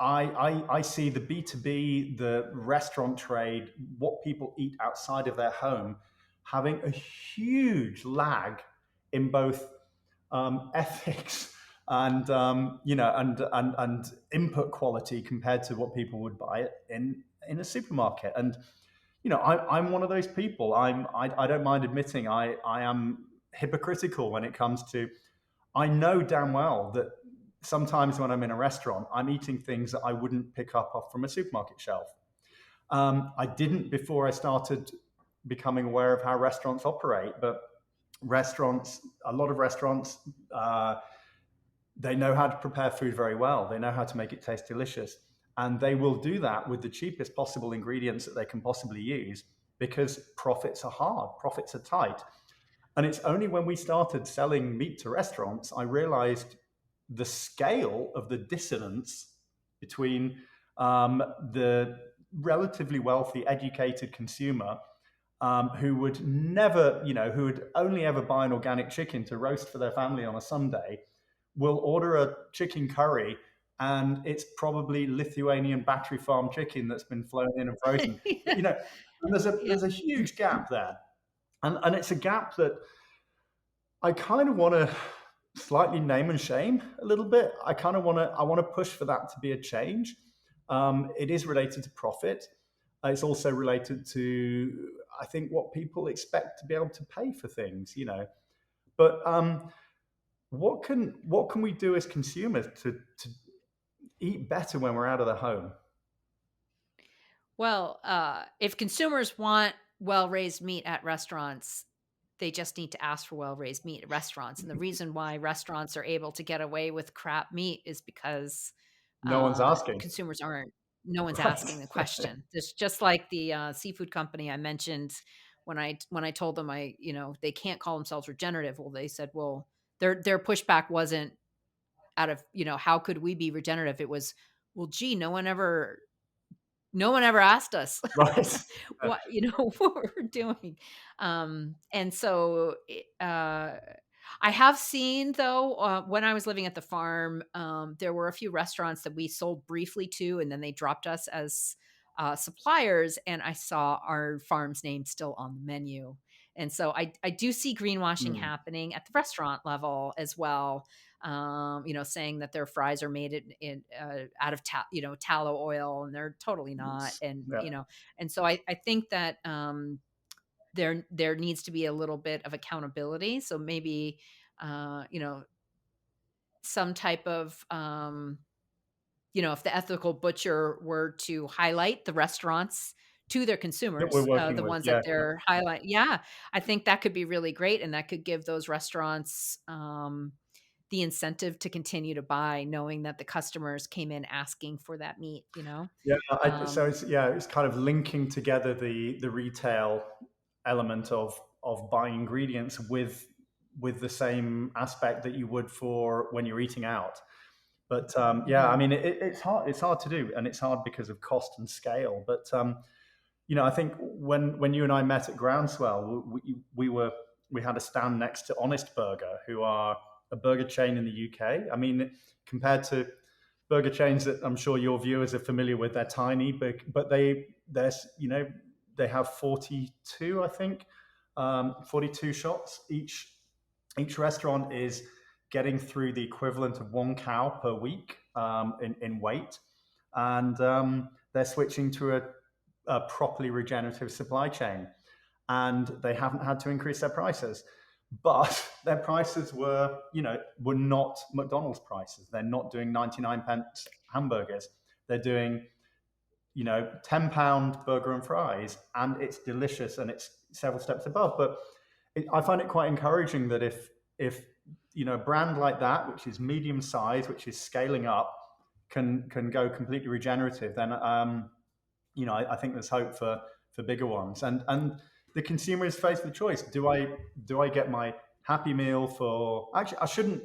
I see the B2B, the restaurant trade, what people eat outside of their home, having a huge lag in both ethics and and input quality compared to what people would buy in a supermarket. And I'm one of those people. I don't mind admitting I am hypocritical when it comes to. I know damn well that sometimes when I'm in a restaurant, I'm eating things that I wouldn't pick up off from a supermarket shelf. I didn't before I started becoming aware of how restaurants operate. But a lot of restaurants, they know how to prepare food very well. They know how to make it taste delicious. And they will do that with the cheapest possible ingredients that they can possibly use because profits are hard, profits are tight. And it's only when we started selling meat to restaurants, I realized the scale of the dissonance between the relatively wealthy, educated consumer who would never, who would only ever buy an organic chicken to roast for their family on a Sunday, will order a chicken curry and it's probably Lithuanian battery farm chicken that's been flown in and frozen. Yeah. And Yeah. there's a huge gap there. And it's a gap that I kind of want to slightly name and shame a little bit. I want to push for that to be a change. It is related to profit. It's also related to, I think, what people expect to be able to pay for things. But what can we do as consumers to eat better when we're out of the home? Well, if consumers want well-raised meat at restaurants, they just need to ask for well-raised meat at restaurants. And the reason why restaurants are able to get away with crap meat is because No one's asking. consumers aren't. No one's asking the Right. question. It's just like the seafood company I mentioned when I told them they can't call themselves regenerative. Well, they said, well, their pushback wasn't out of how could we be regenerative? It was, well, gee, no one ever asked us Right. what what we're doing. And so I have seen though when I was living at the farm, there were a few restaurants that we sold briefly to, and then they dropped us as suppliers, and I saw our farm's name still on the menu. And so I do see greenwashing Mm. happening at the restaurant level as well. Saying that their fries are made out of tallow oil, and they're totally not. And Yeah. and so I think that there needs to be a little bit of accountability. So maybe some type of if the ethical butcher were to highlight the restaurants to their That we're consumers, working the with. ones that Yeah. they're highlight yeah, I think that could be really great, and that could give those restaurants, the incentive to continue to buy, knowing that the customers came in asking for that meat. Yeah, so Um, it's kind of linking together the retail element of buying ingredients with the same aspect that you would for when you're eating out. But yeah, I mhm. mean, it's hard. It's hard to do, and it's hard because of cost and scale. But I think when you and I met at Groundswell, we had a stand next to Honest Burger, who are a burger chain in the UK. I mean, compared to burger chains that I'm sure your viewers are familiar with, they're tiny, but they have 42, I think, 42 shops. Each restaurant is getting through the equivalent of one cow per week in weight, and they're switching to a properly regenerative supply chain, and they haven't had to increase their prices. But their prices were not McDonald's prices. They're not doing 99p hamburgers. They're doing £10 burger and fries, and it's delicious and it's several steps above. But I find it quite encouraging that if a brand like that, which is medium size, which is scaling up, can go completely regenerative, then I think there's hope for bigger ones. And the consumer is faced with the choice: do I get my Happy Meal for? Actually,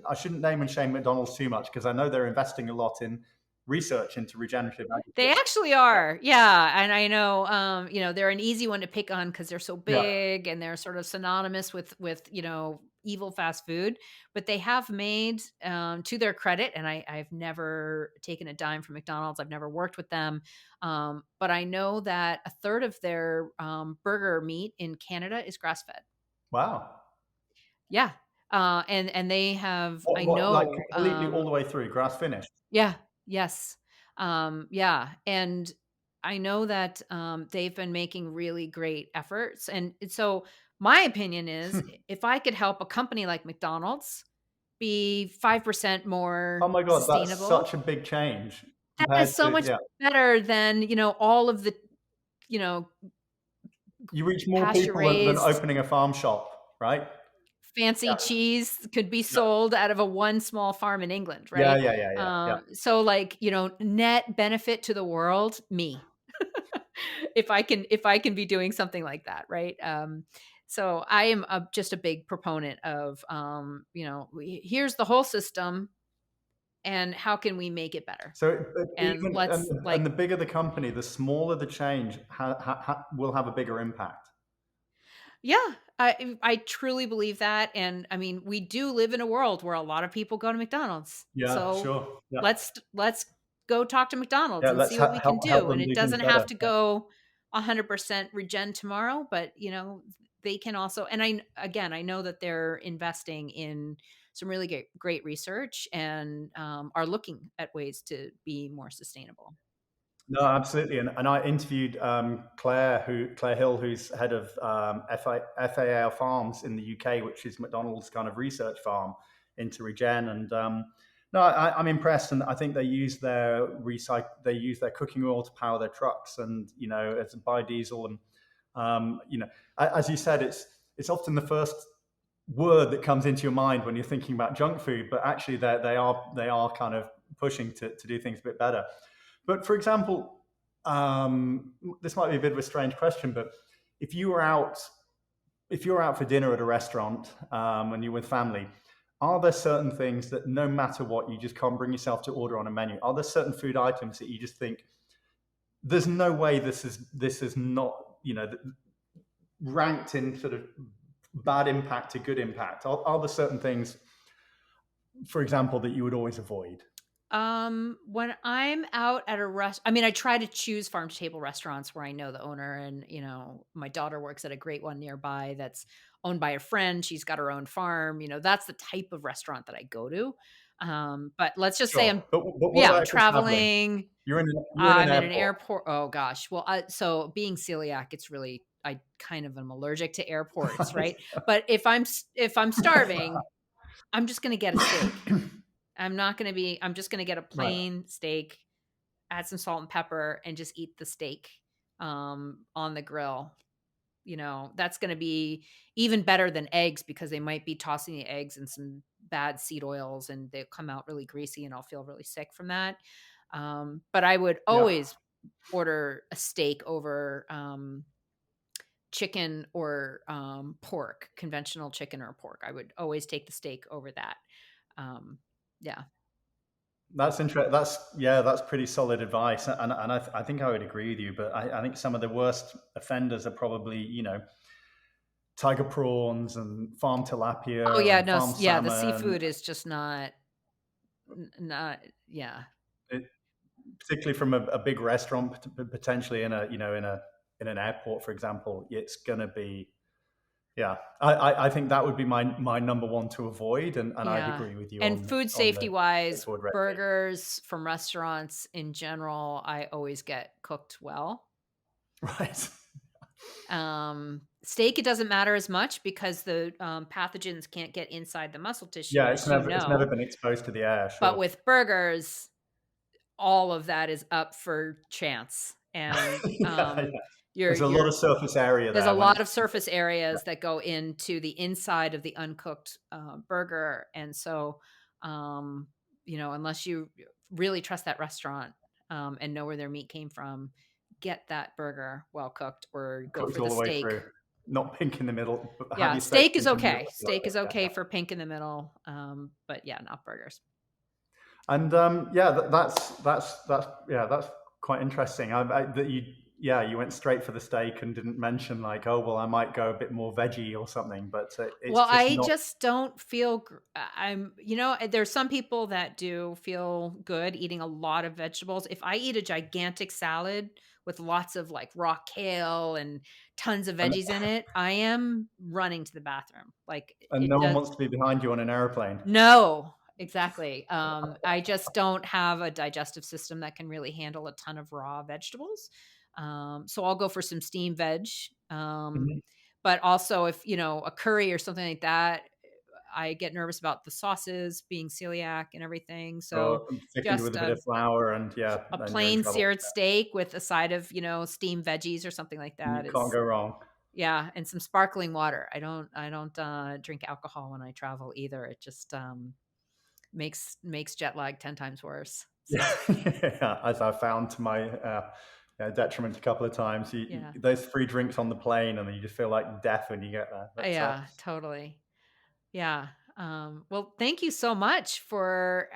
I shouldn't name and shame McDonald's too much because I know they're investing a lot in research into regenerative They agriculture. actually are, yeah, and I know, they're an easy one to pick on because 'cause they're so Yeah. big and they're sort of synonymous with, evil fast food, but they have made, to their credit, and I've never taken a dime from McDonald's, I've never worked with them, but I know that a third of their, burger meat in Canada is grass-fed. Wow. Yeah, and they have I What like know, completely all the way through grass finished? yeah, yes. Yeah, and I know that, they've been making really great efforts, and so my opinion is if I could help a company like McDonald's be 5% Oh more my God, that's sustainable, such a big change that compared is so to much yeah. better than, all of the, you know, You reach more pasture people than raised opening a farm shop, right? fancy Yeah, cheese could be yeah. sold out of a one small farm in England, Yeah, right? yeah, yeah, yeah, yeah. So like, net benefit to the world, me. If I can be doing something like that, right? So I am just a big proponent of, here's the whole system, and how can we make it better? So, but And even let's and like, the bigger the company, the smaller the change will have a bigger impact. yeah, I truly believe that, and I mean, we do live in a world where a lot of people go to McDonald's, Yeah, so sure. Yeah, let's go talk to yeah. McDonald's and Let's see what we can help do. And them it do things doesn't better. have to Yeah. go 100% regen tomorrow, but they can also. And I know that they're investing in some really great research, and are looking at ways to be more sustainable. No, absolutely. And I interviewed Claire Hill, who's head of FAL Farms in the UK, which is McDonald's kind of research farm into regen. And no, I'm impressed, and I think they use their cooking oil to power their trucks, and it's biodiesel, and as you said, it's often the first word that comes into your mind when you're thinking about junk food, but actually they are kind of pushing to do things a bit better. But for example, this might be a bit of a strange question, but if you were out if you're out for dinner at a restaurant, and you're with family, are there certain things that no matter what you just can't bring yourself to order on a menu? Are there certain food items that you just think there's no way this is not ranked in sort of bad impact to good impact? Are there certain things, for example, that you would always avoid? When I'm out at a I mean, I try to choose farm to table restaurants where I know the owner, and my daughter works at a great one nearby that's owned by a friend. She's got her own farm. That's the type of restaurant that I go to. But let's just say Sure, but what yeah, I'm about if you're traveling? traveling. You're in an I'm in an airport, airport. Oh gosh. Well, so being celiac, it's really, I kind of am allergic to airports, right? right? But if I'm starving, I'm just gonna get a steak. I'm just gonna get a Right. plain steak, add some salt and pepper, and just eat the steak on the grill. That's gonna be even better than eggs, because they might be tossing the eggs in some bad seed oils, and they come out really greasy, and I'll feel really sick from that. But I would Yeah. always order a steak over chicken or pork, conventional chicken or pork. I would always take the steak over that. Um, yeah. That's interesting. That's pretty solid advice, and I think I would agree with you. But I think some of the worst offenders are probably tiger prawns and farm Oh tilapia yeah, and no, farm yeah, the salmon, seafood is just not yeah. it, particularly from a big restaurant, potentially in a in an airport, for example. It's going to be yeah. I think that would be my number one to avoid, and I'd Yeah. agree with you And food on safety the wise, straightforward red meat. burgers from restaurants in general, I always get cooked well. Right. Steak, it doesn't matter as much because the pathogens can't get inside the muscle tissue, Yeah, as it's never been exposed to the air. But Sure. with burgers, all of that is up for chance. And Yeah, yeah. you're There's a lot you're of surface area there's a there when lot it's of surface areas that go into the inside of the uncooked burger. And so, unless you really trust that restaurant, and know where their meat came from, get that burger well cooked, or go cooked for all the the way steak. through. Not pink in the middle. But how do Yeah, you expect steak is pink in the middle okay. to be Steak like is this? Yeah, okay yeah. for pink in the middle, but yeah, not burgers. And yeah, that's quite interesting. That you went straight for the steak and didn't mention like, oh well, I might go a bit more veggie or something. But it's Well, just I not. just don't feel there's some people that do feel good eating a lot of vegetables. If I eat a gigantic salad with lots of like raw kale and tons of And, veggies in it, I am running to the bathroom. Like and it no one does. wants to be behind you on an airplane. No, exactly. I just don't have a digestive system that can really handle a ton of raw vegetables. So I'll go for some steamed veg. Um, Mhm. but also, if a curry or something like that, I get nervous about the sauces, being celiac and everything. So Or thickened with just a bit of flour, and yeah, a then you're in plain trouble. seared steak with a side of steamed veggies or something like You that can't is. go wrong. Yeah, and some sparkling water. I don't drink alcohol when I travel either. It just makes jet lag 10 times worse. So, Yeah, yeah, as I found to my detriment a couple of times. yeah. Those free drinks on the plane, and then you just feel like death when you get there. But Yeah, totally. Yeah. Well, thank you so much for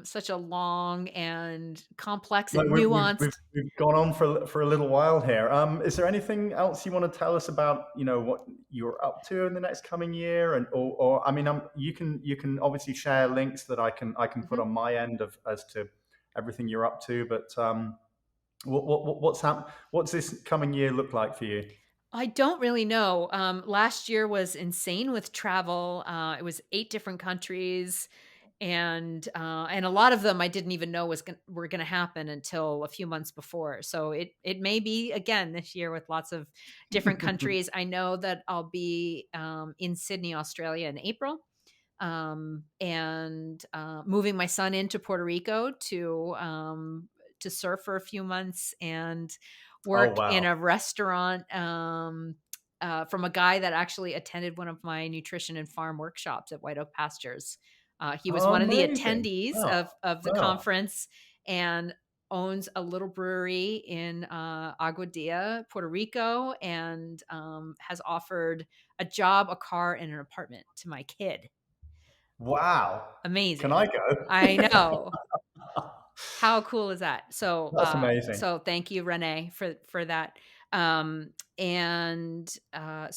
such a long and complex no, and we've nuanced. gone on for a little while here. Is there anything else you want to tell us about? What you're up to in the next coming year, and or I mean, you can obviously share links that I can put Mhm. on my end of as to everything you're up to. But what's this coming year look like for you? I don't really know. Last year was insane with travel. It was 8 different countries, and a lot of them I didn't even know were gonna happen until a few months before. So it may be again this year with lots of different countries. I know that I'll be in Sydney, Australia in April, and moving my son into Puerto Rico to surf for a few months and Oh work in wow! a restaurant from a guy that actually attended one of my nutrition and farm workshops at White Oak Pastures. He was Oh, one of the amazing! attendees Oh of the wow! conference and owns a little brewery in Aguadilla, Puerto Rico, and has offered a job, a car, and an apartment to my kid. Wow! Can Amazing. I go? I know. How cool is that? So, That's amazing. so thank you, Renee, for that. So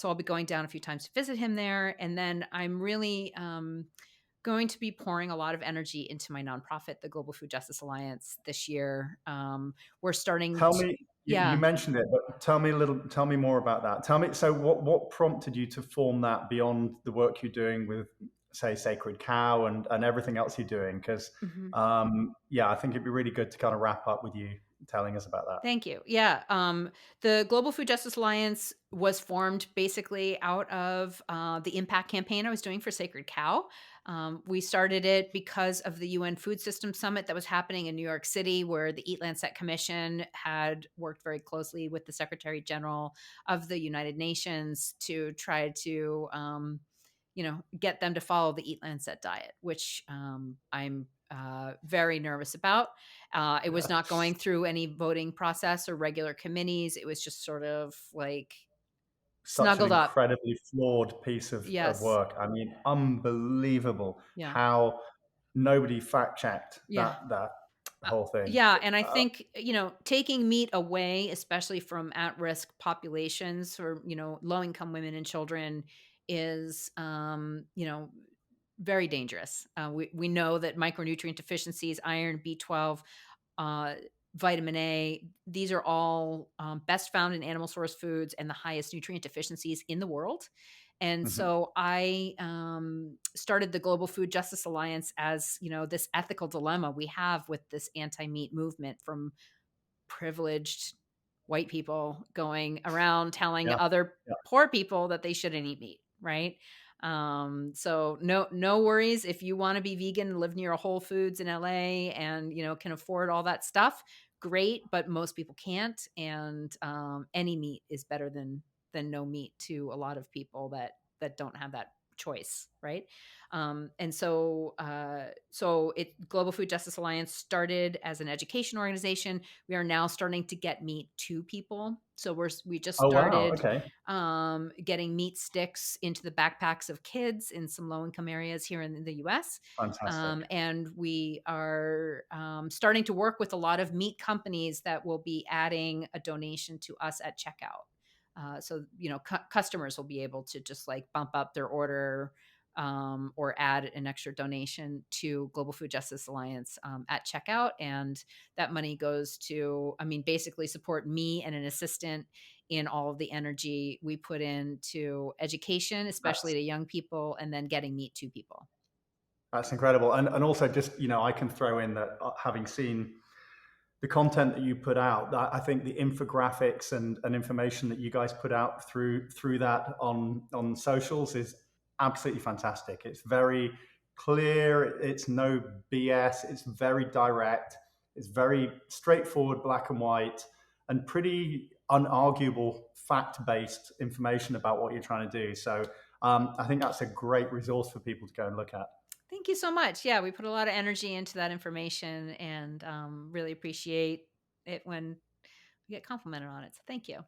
I'll be going down a few times to visit him there, and then I'm really going to be pouring a lot of energy into my nonprofit, the Global Food Justice Alliance, this year. We're starting. Tell me, you Yeah. mentioned it, but tell me more about that. Tell me, so what prompted you to form that beyond the work you're doing with, say, Sacred Cow and everything else you're doing? Because, Mhm. yeah, I think it'd be really good to kind of wrap up with you telling us about that. Thank you. Yeah. The Global Food Justice Alliance was formed basically out of the impact campaign I was doing for Sacred Cow. We started it because of the UN Food System Summit that was happening in New York City, where the Eat Lancet Commission had worked very closely with the Secretary General of the United Nations to try to, get them to follow the Eat Lancet diet, which I'm very nervous about. It was Yeah. not going through any voting process or regular committees. It was just sort of like Such an snuggled up. incredibly flawed piece of Yes. work. I mean, unbelievable Yeah. how nobody fact checked Yeah. that Uh, whole thing. yeah, and I Uh, think, taking meat away, especially from at-risk populations or, low-income women and children is, very dangerous. We know that micronutrient deficiencies, iron, B12, uh, vitamin A, these are all best found in animal source foods and the highest nutrient deficiencies in the world. And mhm. so I started the Global Food Justice Alliance as, this ethical dilemma we have with this anti-meat movement from privileged white people going around telling Yeah, other yeah. poor people that they shouldn't eat meat, right? So no worries if you want to be vegan and live near a Whole Foods in LA and can afford all that stuff. Great, but most people can't, and any meat is better than no meat to a lot of people that don't have that choice, right? And so Global Food Justice Alliance started as an education organization. We are now starting to get meat to people. So we just Oh wow. started Okay. getting meat sticks into the backpacks of kids in some low income areas here in the US. Fantastic. And we are starting to work with a lot of meat companies that will be adding a donation to us at checkout. So customers will be able to just like bump up their order or add an extra donation to Global Food Justice Alliance at checkout. And that money goes to, basically support me and an assistant in all of the energy we put into education, especially That's to young people, and then getting meat to people. that's incredible. And also just, I can throw in that having seen the content that you put out, I think the infographics and information that you guys put out through that on socials is absolutely fantastic. It's very clear. It's no BS. It's very direct. It's very straightforward, black and white, and pretty unarguable fact-based information about what you're trying to do. So I think that's a great resource for people to go and look at. Thank you so much. Yeah, we put a lot of energy into that information and really appreciate it when we get complimented on it. So thank you.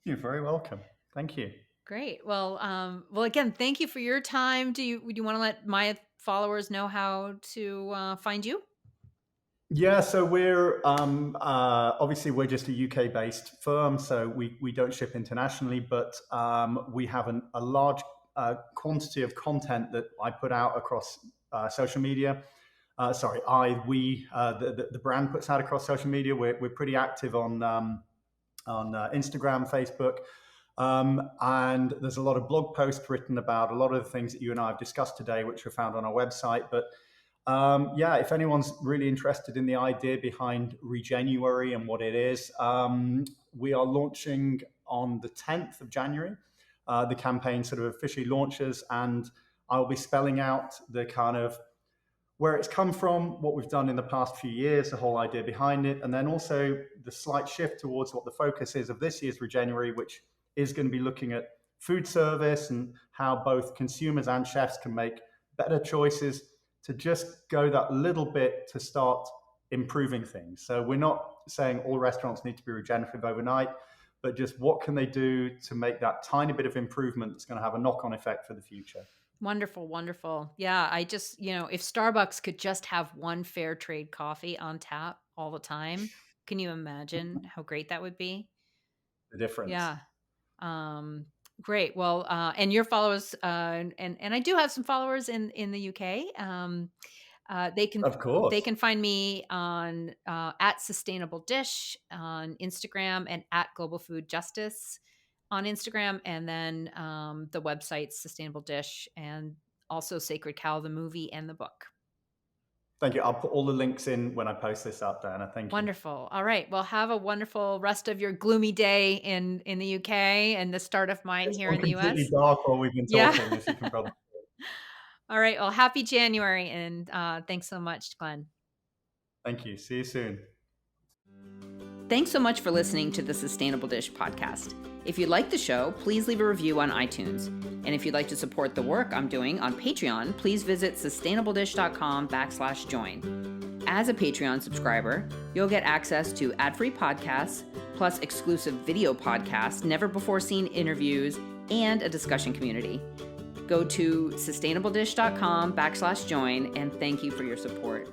You're very welcome. Thank you. Great. Well, again, thank you for your time. Would you want to let my followers know how to find you? Yeah, so we're obviously we're just a UK-based firm, so we don't ship internationally, but we have a large quantity of content that I put out across social media. The brand puts out across social media. We're pretty active on Instagram, Facebook, and there's a lot of blog posts written about a lot of the things that you and I have discussed today, which are found on our website. But if anyone's really interested in the idea behind Regenuary and what it is, we are launching on the 10th of January. The campaign sort of officially launches, and I'll be spelling out the kind of where it's come from, what we've done in the past few years, the whole idea behind it, and then also the slight shift towards what the focus is of this year's Regenuary, which is going to be looking at food service and how both consumers and chefs can make better choices to just go that little bit to start improving things. So we're not saying all restaurants need to be regenerative overnight, but just what can they do to make that tiny bit of improvement that's going to have a knock-on effect for the future. Wonderful, wonderful. Yeah, I just, if Starbucks could just have one fair trade coffee on tap all the time, can you imagine how great that would be? The difference. Yeah. Great. Well, and your followers, and I do have some followers in the UK. Of course. They can find me on at Sustainable Dish on Instagram and at Global Food Justice on Instagram, and then the website Sustainable Dish, and also Sacred Cow, the movie and the book. Thank you. I'll put all the links in when I post this up, Diana. Thank you. Wonderful. All right. Well, have a wonderful rest of your gloomy day in the UK and the start of mine It's here gone in the US. completely dark while we've been talking, as you can probably see. All right. Well, happy January, and thanks so much, Glenn. Thank you. See you soon. Thanks so much for listening to the Sustainable Dish podcast. If you like the show, please leave a review on iTunes. And if you'd like to support the work I'm doing on Patreon, please visit sustainabledish.com/join. As a Patreon subscriber, you'll get access to ad-free podcasts, plus exclusive video podcasts, never-before-seen interviews, and a discussion community. Go to sustainabledish.com/join, and thank you for your support.